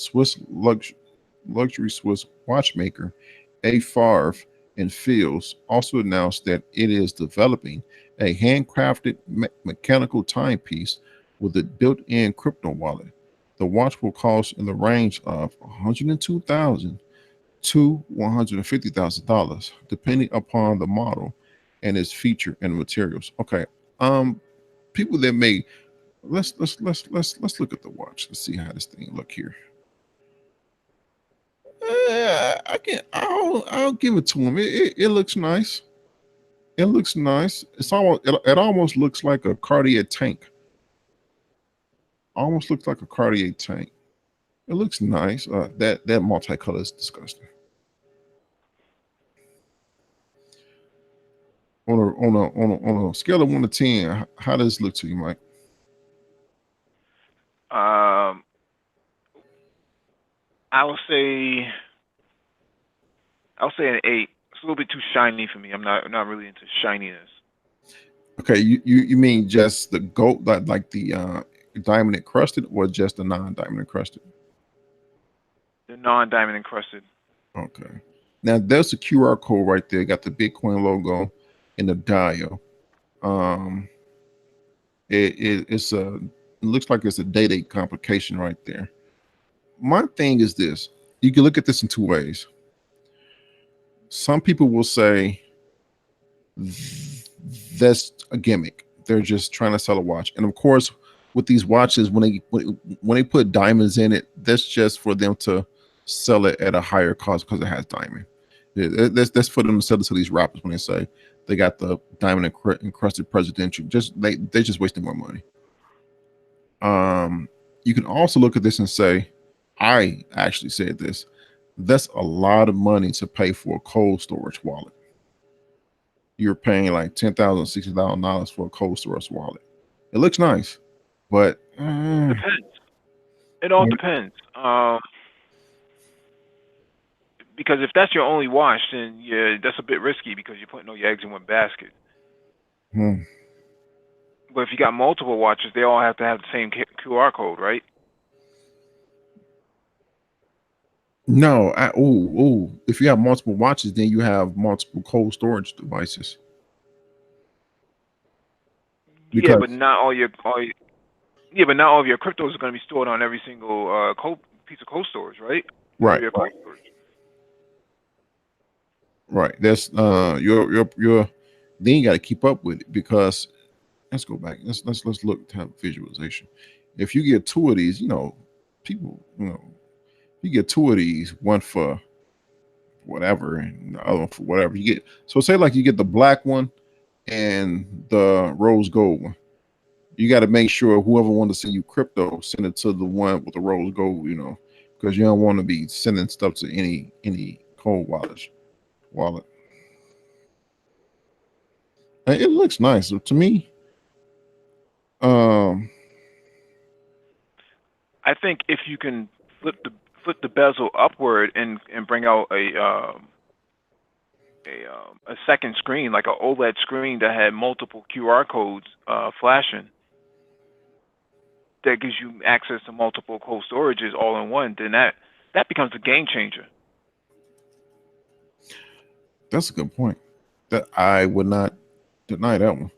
luxury Swiss watchmaker A. Favre and Fields also announced that it is developing a handcrafted mechanical timepiece with a built-in crypto wallet. The watch will cost in the range of $102,000 to $150,000, depending upon the model and its feature and materials. Okay, um, people that may let's look at the watch. Let's see how this thing look here. I can I'll give it to him. It looks nice. It looks nice. It almost looks like a Cartier tank. Almost looks like a Cartier tank. It looks nice. That multicolor is disgusting. On a scale of 1 to 10, how does this look to you, Mike? Um, I'll say an 8. It's a little bit too shiny for me. I'm not really into shininess. Okay, you mean just the gold, like the diamond encrusted, or just the non-diamond encrusted? The non-diamond encrusted. Okay. Now there's a QR code right there. Got the Bitcoin logo in the dial. Um, it's a it looks like it's a date complication right there. My thing is this: you can look at this in two ways. Some people will say that's a gimmick. They're just trying to sell a watch, and of course, with these watches, when they put diamonds in it, that's just for them to sell it at a higher cost because it has diamond. That's for them to sell it to these rappers when they say they got the diamond encrusted presidential. Just they just wasting more money. You can also look at this and say, I actually said this. That's a lot of money to pay for a cold storage wallet. You're paying like $10,000, $60,000 for a cold storage wallet. It looks nice, but Depends. It all depends. Because if that's your only watch, then yeah, that's a bit risky because you're putting all your eggs in one basket. hmm. But if you got multiple watches, they all have to have the same QR code, right? No, if you have multiple watches, then you have multiple cold storage devices. Yeah, but Because not yeah, but not all of your cryptos are going to be stored on every single piece of cold storage, right? right, Area cold storage. right. That's your then you got to keep up with it because let's go back. Let's look to have visualization. If you get two of these, people, you get two of these, one for whatever and the other one for whatever. You get so say like you get the black one and the rose gold one. You got to make sure whoever wants to send you crypto send it to the one with the rose gold, because you don't want to be sending stuff to any cold wallet. And it looks nice to me. Um, I think if you can flip the bezel upward and bring out a second screen like an OLED screen that had multiple QR codes flashing that gives you access to multiple cold storages all in one, then that becomes a game changer. that's a good point. That I would not deny that one.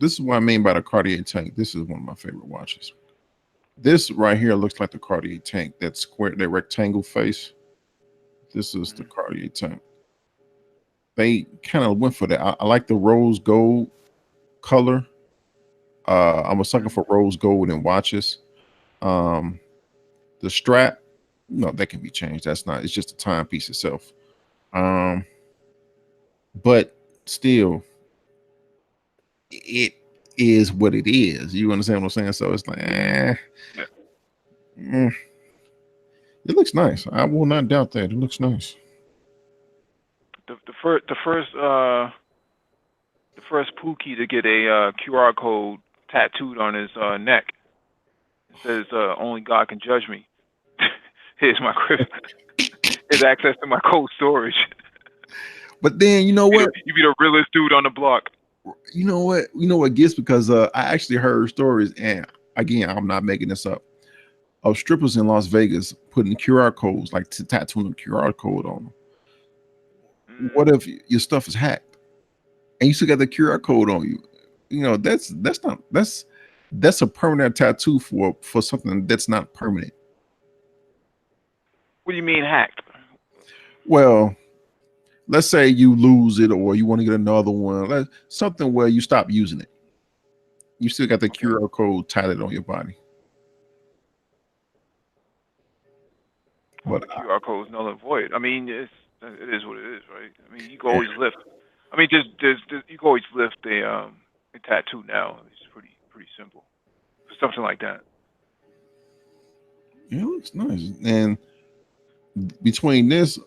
This is what I mean by the Cartier tank. This is one of my favorite watches. This right here looks like the Cartier tank. That square, that rectangle face. This is the Mhm. Cartier tank. They kind of went for that. I like the rose gold color. I'm a sucker Mhm. for rose gold in watches. Um, the strap, no, that can be changed. That's not. It's just a timepiece itself. Um, but still, it is what it is. You understand what I'm saying? So it's like, Yeah. mm, it looks nice. I will not doubt that. It looks nice. The first Pookie to get a QR code tattooed on his neck. It says only God can judge me. Here's my Here's access to my cold storage. But then you know what? You be the realest dude on the block. You know what? You know what gets, because I actually heard stories, and again, I'm not making this up, of strippers in Las Vegas putting QR codes, like tattooing a QR code on them. Mm. What if your stuff is hacked and you still got the QR code on you? You know, that's a permanent tattoo for something that's not permanent. What do you mean hacked? Well, let's say you lose it or you want to get another one, something where you stop using it. You still got the Okay. QR code tatted on your body. Well, But the QR code is null and void. I mean, it is what it is, right? I mean, you can always lift. I mean, you can always lift a tattoo now. It's pretty simple for something like that. it looks nice. And between this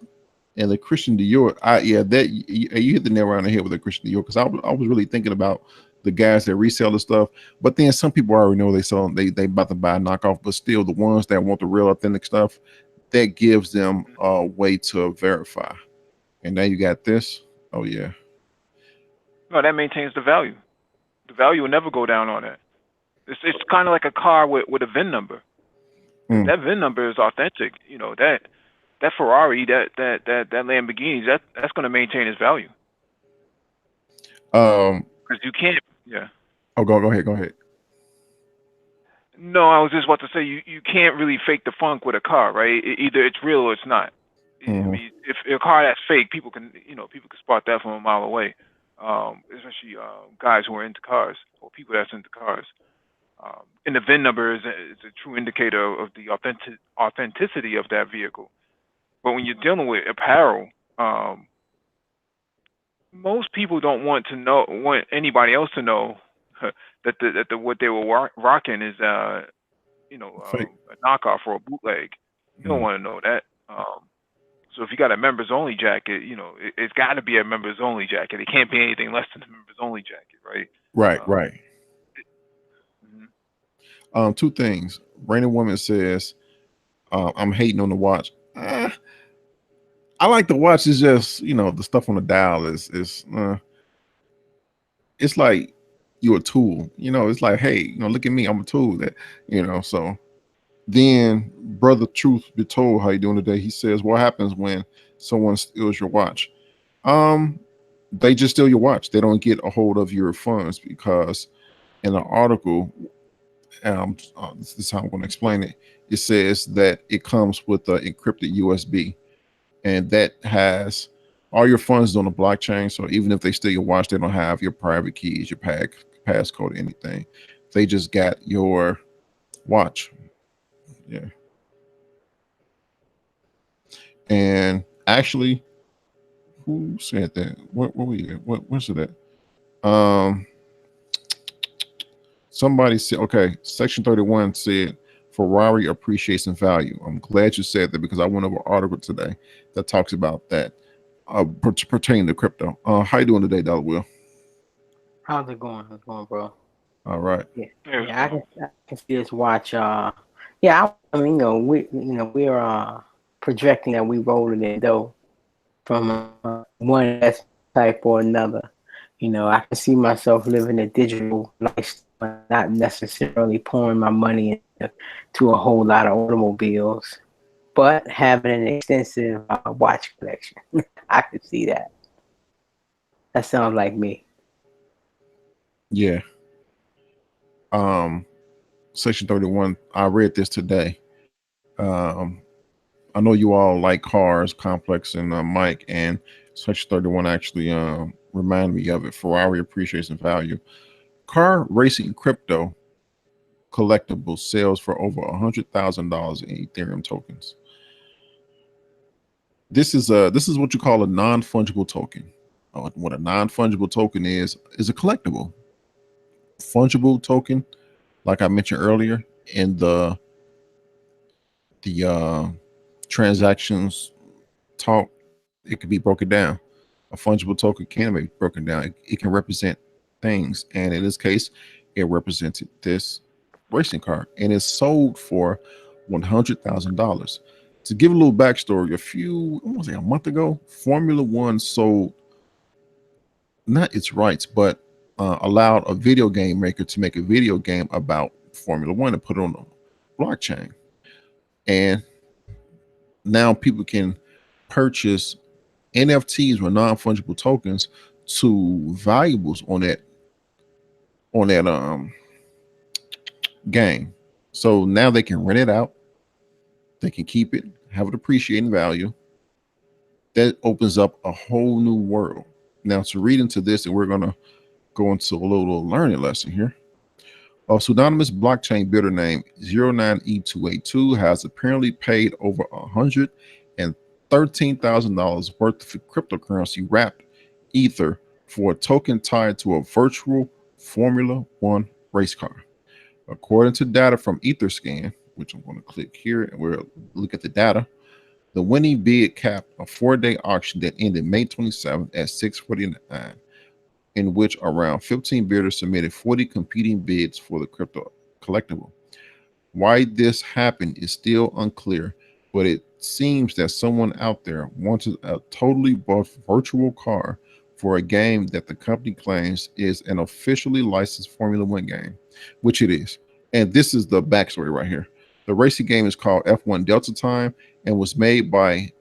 and the Christian Dior, you hit the nail around the head with the Christian Dior, because I was really thinking about the guys that resell the stuff, but then some people already know they sell them, they about to buy a knockoff, but still the ones that want the real authentic stuff, that gives them a way to verify. And now you got this. Oh yeah. No, that maintains the value. The value will never go down on it. It's kind of like a car with a VIN number. If Mm. that VIN number is authentic, you know that Ferrari, that Lamborghini, that's going to maintain its value Um. because you can't. Yeah. Oh, go ahead. No, I was just about to say you can't really fake the funk with a car, right? Either it's real or it's not. I Mhm. mean, if a car that's fake, people can spot that from a mile away. Especially guys who are into cars or people that's into cars. And the VIN number is a true indicator of the authenticity of that vehicle. But when you're dealing with apparel, most people don't want anybody else to know that what they were rocking is Fake. a knockoff or a bootleg. You don't Mm. want to know that. So if you got a members only jacket, it's got to be a members only jacket. It can't be anything less than a members only jacket, right? Right, Um, right. mhm. Two things. Random Woman says, I'm hating on the watch. I like the watch. It's just, the stuff on the dial is it's like you're a tool. It's like, hey, look at me, I'm a tool. So then Brother Truth Be Told, how you doing today? He says, what happens when someone steals your watch? They just steal your watch. They don't get a hold of your funds, because in an article, this is how I'm going to explain it. It says that it comes with an encrypted USB, and that has all your funds on the blockchain. So even if they steal your watch, they don't have your private keys, your passcode, anything. They just got your watch. Yeah. And actually, who said that? What we at? What's it at? Somebody said, okay, Section 31 said Ferrari appreciation value. I'm glad you said that, because I went over an article today that talks about that, pertaining to crypto. How you doing today, Dollar Will? How's it going? How's it going, bro? All right. Yeah, Yeah, yeah. I can see this watch. Yeah. I mean, we're projecting that we rolling in dough from one investment type or another. I can see myself living a digital lifestyle, not necessarily pouring my money into to a whole lot of automobiles, but having an extensive watch collection. I can see that. That sounds like me. Yeah. Section 31. I read this today. I know you all like cars, Complex and Mike, and Section 31 actually remind me of it. Ferrari appreciation value. Car racing crypto collectible sales for over $100,000 in Ethereum tokens. This is what you call a non-fungible token. What a non-fungible token is a collectible. Fungible token, like I mentioned earlier, in the transactions talk, it can be broken down. A fungible token can be broken down. It can represent things, and in this case, it represented this racing car, and it's sold for $100,000. To give a little backstory, I want to say a month ago, Formula One sold not its rights, but allowed a video game maker to make a video game about Formula One and put it on the blockchain. And now people can purchase NFTs or non-fungible tokens to valuables on that game. So now they can rent it out, they can keep it, have it appreciating value. That opens up a whole new world. Now to read into this, and we're gonna go into a little learning lesson here. A pseudonymous blockchain builder named 09E282 has apparently paid over $113,000 worth of cryptocurrency wrapped Ether for a token tied to a virtual Formula One race car. According to data from Etherscan, which I'm going to click here and we'll look at the data, the winning bid capped a 4-day auction that ended May 27th at 6:49, in which around 15 bidders submitted 40 competing bids for the crypto collectible. Why this happened is still unclear, but it seems that someone out there wanted a totally buffed virtual car for a game that the company claims is an officially licensed Formula One game, which it is. And this is the backstory right here. The racing game is called F1 Delta Time and was made by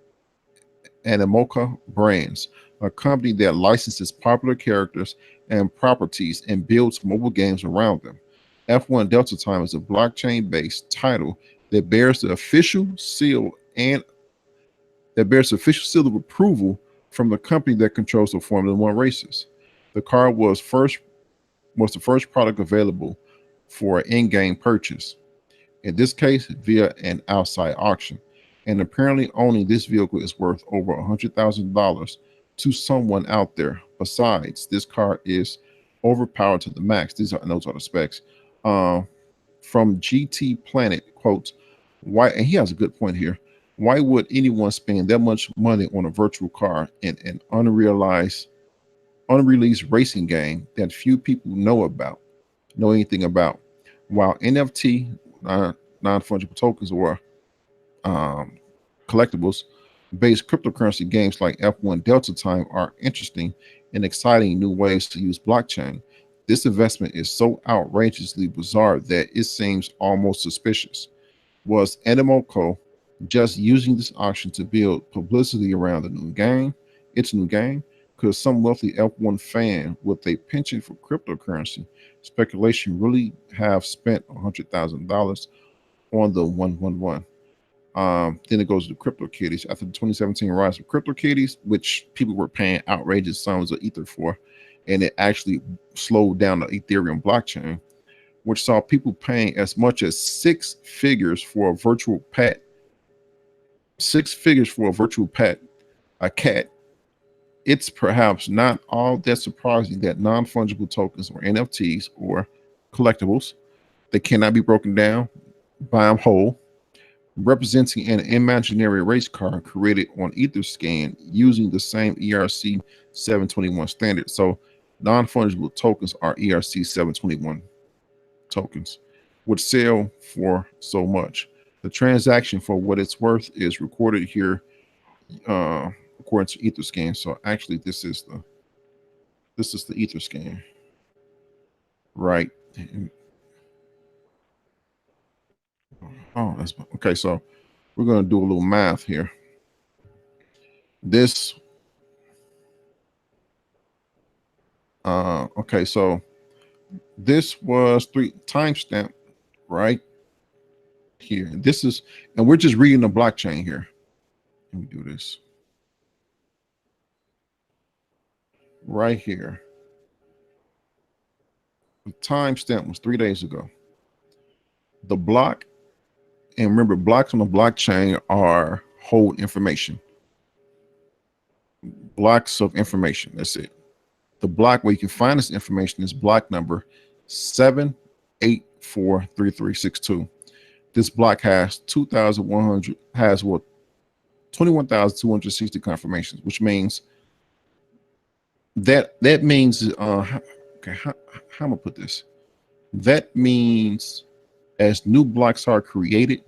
Animoca Brands, a company that licenses popular characters and properties and builds mobile games around them. F1 Delta Time is a blockchain-based title that bears the official seal of approval from the company that controls the Formula One races. The car was the first product available for an in-game purchase, in this case via an outside auction. And apparently owning this vehicle is worth over $100,000 to someone out there. Besides, this car is overpowered to the max. Those are the specs. From GT Planet quotes, why, and he has a good point here. Why would anyone spend that much money on a virtual car in an unreleased racing game that few people know anything about? While NFT, non-fungible tokens, or collectibles based cryptocurrency games like F1 Delta Time are interesting and exciting new ways to use blockchain, this investment is so outrageously bizarre that it seems almost suspicious. Was Animoco just using this auction to build publicity around its new game? Could some wealthy F1 fan with a penchant for cryptocurrency speculation really have spent $100,000 on the 111? Then it goes to CryptoKitties. After the 2017 rise of CryptoKitties, which people were paying outrageous sums of Ether for, and it actually slowed down the Ethereum blockchain, which saw people paying as much as six figures for a virtual pet. A cat. It's perhaps not all that surprising that non-fungible tokens or NFTs or collectibles, they cannot be broken down, buy them whole, representing an imaginary race car created on Etherscan using the same ERC 721 standard. So non-fungible tokens are ERC 721 tokens, would sell for so much. The transaction for what it's worth is recorded here according to Etherscan. So actually this is the Etherscan, right? Oh, that's okay. So we're going to do a little math here. This okay, so this was 3 timestamp right here. This is, and we're just reading the blockchain here. Let me do this right here. The timestamp was 3 days ago. The block, and remember, blocks on the blockchain are hold information. Blocks of information. That's it. The block where you can find this information is block number 7843362. This block has 21,260 confirmations, which means that means okay, how am I gonna put this? That means as new blocks are created,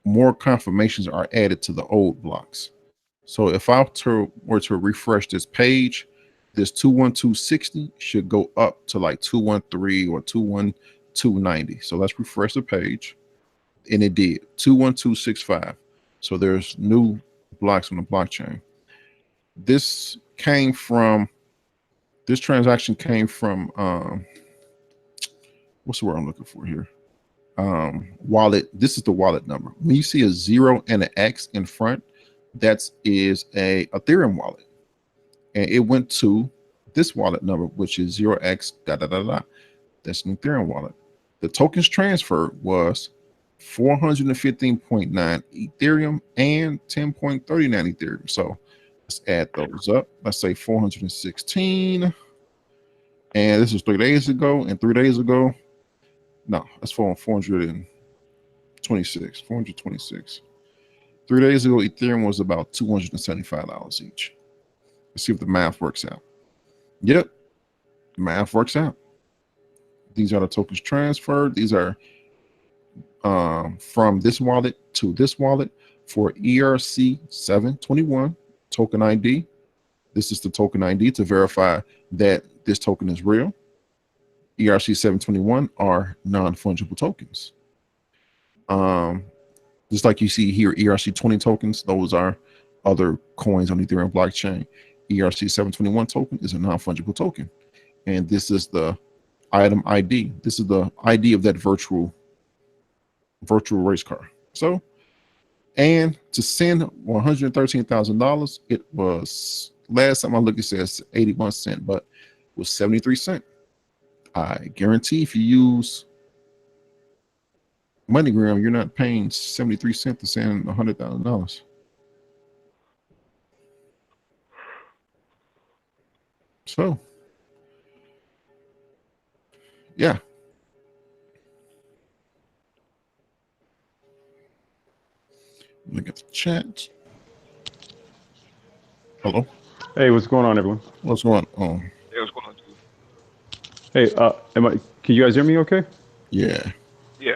more confirmations are added to the old blocks. So if I were to refresh this page, this 21260 should go up to like 213 or 21290. So let's refresh the page. And it did 21265. So there's new blocks on the blockchain. This transaction came from what's the word I'm looking for here? Wallet. This is the wallet number. When you see a 0 and an X in front, that is a Ethereum wallet, and it went to this wallet number, which is 0x da da da da. That's an Ethereum wallet. The tokens transferred was 415.9 Ethereum and 10.39 Ethereum. So let's add those up. Let's say 416, and this is 3 days ago. And 3 days ago, no, that's 426. 3 days ago, Ethereum was about $275 each. Let's see if the math works out. Yep, the math works out. These are the tokens transferred. These are from this wallet to this wallet for ERC721 token ID. This is the token ID to verify that this token is real. ERC721 are non-fungible tokens. Just like you see here, ERC20 tokens, those are other coins on the Ethereum blockchain. ERC721 token is a non-fungible token. And this is the item ID. This is the ID of that virtual race car. So, and to send $113,000, it was, last time I looked, it says 81 cents, but it was 73 cents. I guarantee if you use MoneyGram, you're not paying 73 cents to send $100,000. So, yeah. Look at the chat. Hello. Hey, what's going on, everyone? What's going on? Hey, what's going on, too? Hey, can you guys hear me okay? Yeah. Yeah.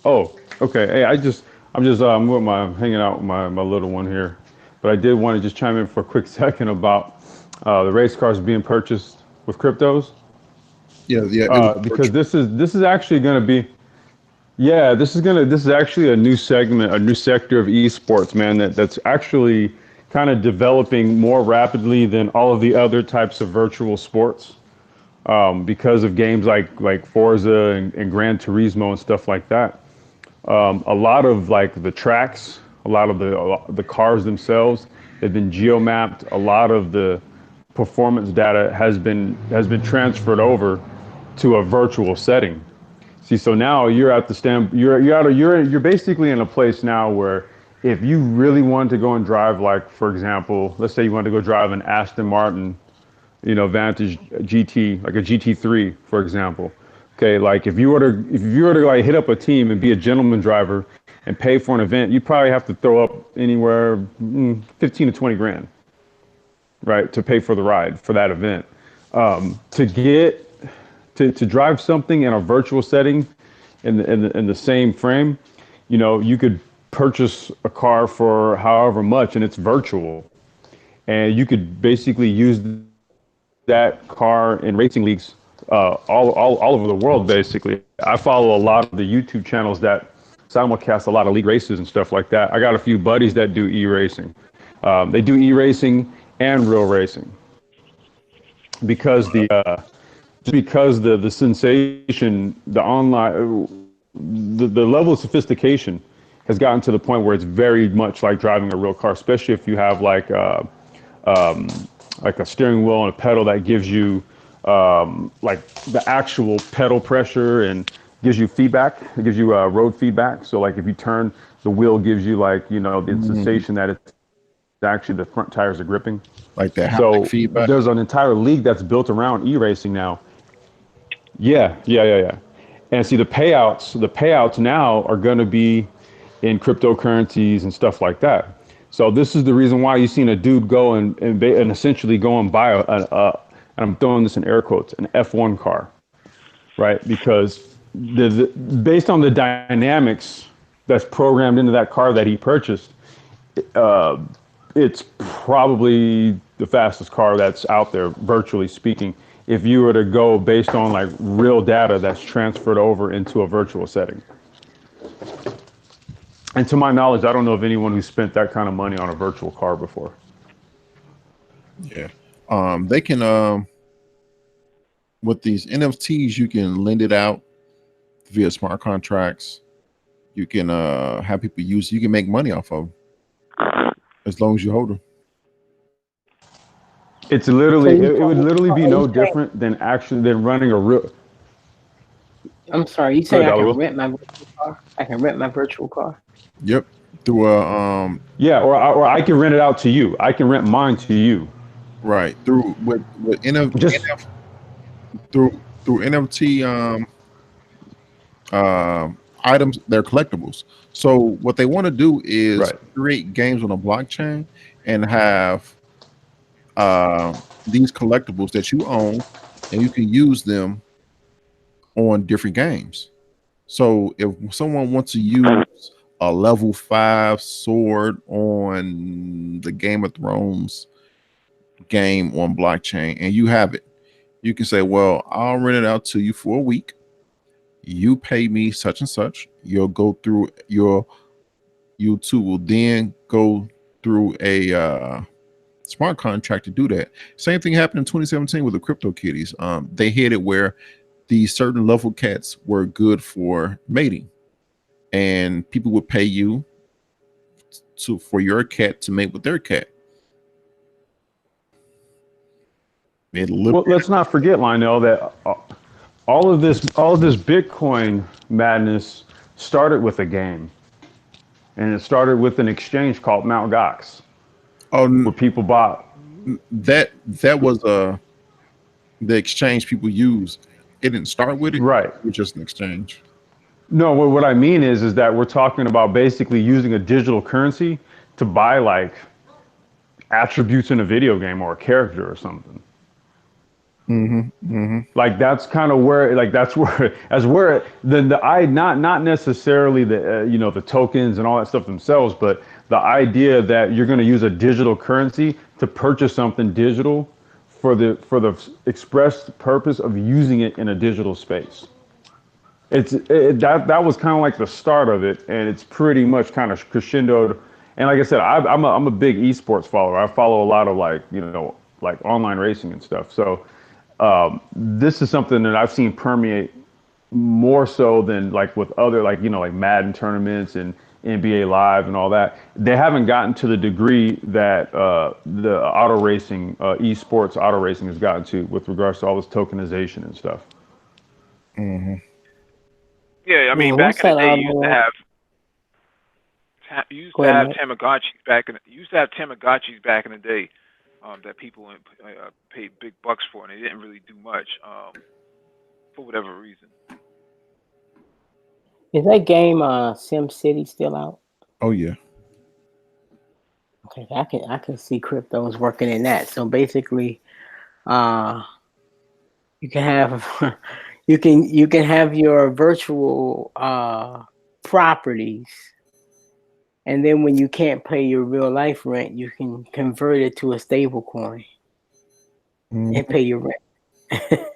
Oh, okay. Hey, I'm just hanging out with my little one here, but I did want to just chime in for a quick second about the race cars being purchased with cryptos. Yeah. Because this is actually going to be, this is actually a new segment, a new sector of esports, man. That's actually kind of developing more rapidly than all of the other types of virtual sports, because of games like Forza and Gran Turismo and stuff like that. A lot of like the tracks, a lot of the cars themselves have been geomapped. A lot of the performance data has been transferred over to a virtual setting. See, so now you're at the you're basically in a place now where if you really wanted to go and drive, like for example, let's say you wanted to go drive an Aston Martin, Vantage GT, like a GT3, for example. Okay, like if you were to like hit up a team and be a gentleman driver and pay for an event, you'd probably have to throw up anywhere 15 to 20 grand, right, to pay for the ride for that event. To drive something in a virtual setting in the same frame, you could purchase a car for however much, and it's virtual, and you could basically use that car in racing leagues all over the world. Basically, I follow a lot of the YouTube channels that simulcast a lot of league races and stuff like that. I got a few buddies that do e-racing. They do e-racing and real racing because the sensation, the online, the level of sophistication has gotten to the point where it's very much like driving a real car, especially if you have like a steering wheel and a pedal that gives you like the actual pedal pressure and gives you feedback. It gives you road feedback. So like if you turn, the wheel gives you like, the sensation that it's actually the front tires are gripping. Like that So feedback. there's an entire league that's built around e-racing now. Yeah. And see, the payouts now are going to be in cryptocurrencies and stuff like that. So this is the reason why you've seen a dude go and essentially go and buy and I'm throwing this in air quotes, an F1 car, right? Because based on the dynamics that's programmed into that car that he purchased, it's probably the fastest car that's out there, virtually speaking, if you were to go based on like real data that's transferred over into a virtual setting. And to my knowledge, I don't know of anyone who spent that kind of money on a virtual car before. Yeah. They can with these NFTs, you can lend it out via smart contracts. You can have people use. You can make money off of them as long as you hold them. It's So literally, you it would literally be are you no saying, different than actually than running a real. I'm sorry, you Good, saying I can Dollar. rent my virtual car? I can rent my virtual car. Yep. Through a Yeah, or I can rent it out to you. I can rent mine to you. right through with Just through NFT items. They're collectibles. So what they want to do is right. create games on a blockchain and have these collectibles that you own, and you can use them on different games. So if someone wants to use a level 5 sword on the Game of Thrones game on blockchain and you have it, you can say, well, I'll rent it out to you for a week. You pay me such and such. You'll go through your you two will then go through a smart contract to do that. Same thing happened in 2017 with the crypto kitties. They had it where these certain level cats were good for mating, and people would pay you for your cat to mate with their cat. Well, let's not forget, Lionel, that all of this Bitcoin madness started with a game, and it started with an exchange called Mt. Gox, Oh, where people bought. that was the exchange people use. It didn't start with it. Right. It was just an exchange. No, what I mean is that we're talking about basically using a digital currency to buy like attributes in a video game or a character or something. Like that's kind of where, like that's where the I not necessarily the the tokens and all that stuff themselves, but the idea that you're going to use a digital currency to purchase something digital for the express purpose of using it in a digital space. That was kind of like the start of it, and it's pretty much kind of crescendoed. And like I said, I'm a big esports follower. I follow a lot of like like online racing and stuff. So this is something that I've seen permeate more so than like with other like like Madden tournaments and NBA Live and all that. They haven't gotten to the degree that the auto racing, esports auto racing has gotten to with regards to all this tokenization and stuff. Yeah, I yeah, mean, back what's in the that day, other you used to one? have Go ahead, man. Tamagotchis back in. You used to have Tamagotchis back in the day that people paid big bucks for, and they didn't really do much for whatever reason. Is that game Sim City still out? Oh yeah. Okay, I can see cryptos working in that. So basically, uh, you can have you can have your virtual properties, and then when you can't pay your real life rent, you can convert it to a stable coin and pay your rent.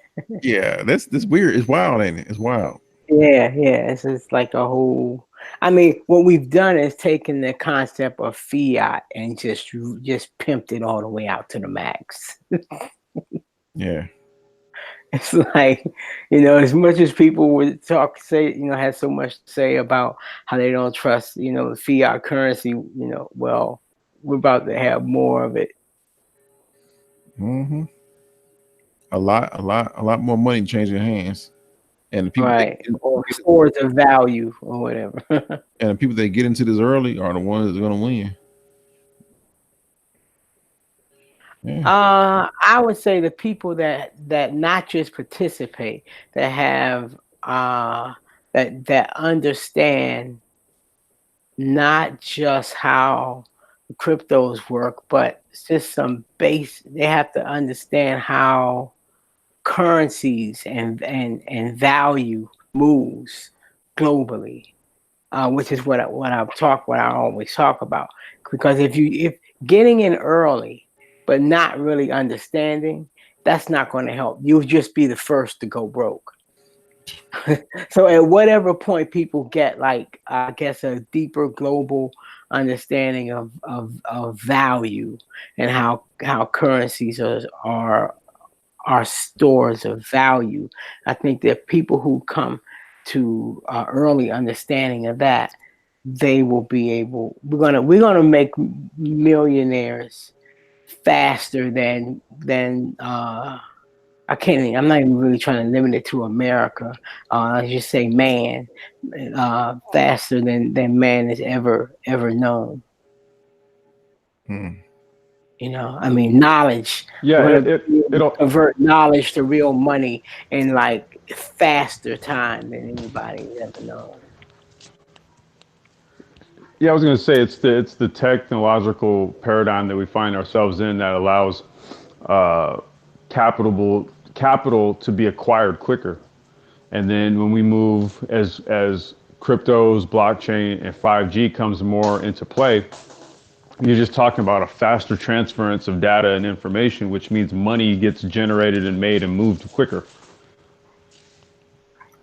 Yeah, that's weird. It's wild, ain't it? It's wild. Yeah, yeah. It's just like a whole. I mean, what we've done is taken the concept of fiat and just pimped it all the way out to the max. Yeah. It's like, as much as people would say, had so much to say about how they don't trust, the fiat currency, well, we're about to have more of it. hmm a lot more money changing hands, and the people Right. Or stores of value or whatever. and the people that get into this early are the ones that are going to win. Yeah. I would say the people that not just participate, that have that understand not just how cryptos work, but it's just some base. They have to understand how currencies and value moves globally, which is what I always talk about. Because Getting in early, but not really understanding, that's not going to help. You'll just be the first to go broke. So at whatever point people get, like, I guess, a deeper global understanding of value and how currencies are stores of value, I think that people who come to early understanding of that, they will be able. We're gonna make millionaires faster than I can't even, I'm not even really trying to limit it to America. I just say man, faster than man is ever known. Mm. You know, I mean, knowledge. Yeah, We're gonna it'll convert knowledge to real money in like faster time than anybody's ever known. Yeah, I was going to say it's the technological paradigm that we find ourselves in that allows uh, capital to be acquired quicker. And then when we move as cryptos, blockchain, and 5G comes more into play, you're just talking about a faster transference of data and information, which means money gets generated and made and moved quicker.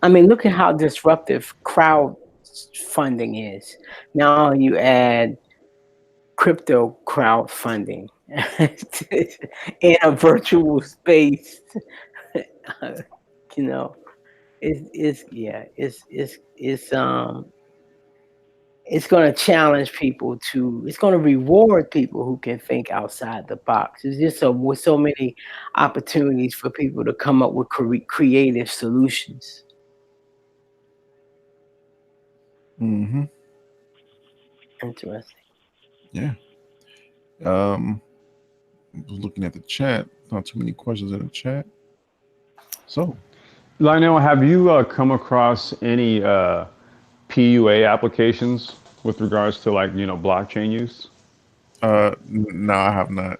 I mean, look at how disruptive crowdfunding is. Now you add crypto crowdfunding in a virtual space. You know, it's yeah, it's going to challenge people to. It's going to reward people who can think outside the box. There's just with so many opportunities for people to come up with creative solutions. Mm-hmm. Interesting. Yeah. Looking at the chat, not too many questions in the chat. So, Lionel, have you come across any PUA applications with regards to, like, blockchain use? no, I have not.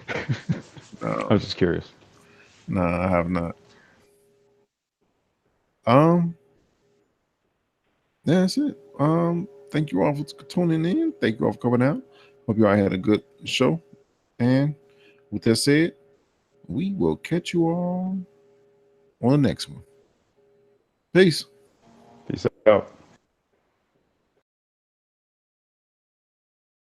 I was just curious. No, I have not. Um, yeah, that's it. Thank you all for tuning in. Thank you all for coming out. Hope you all had a good show. And with that said, we will catch you all on the next one. Peace. Peace out.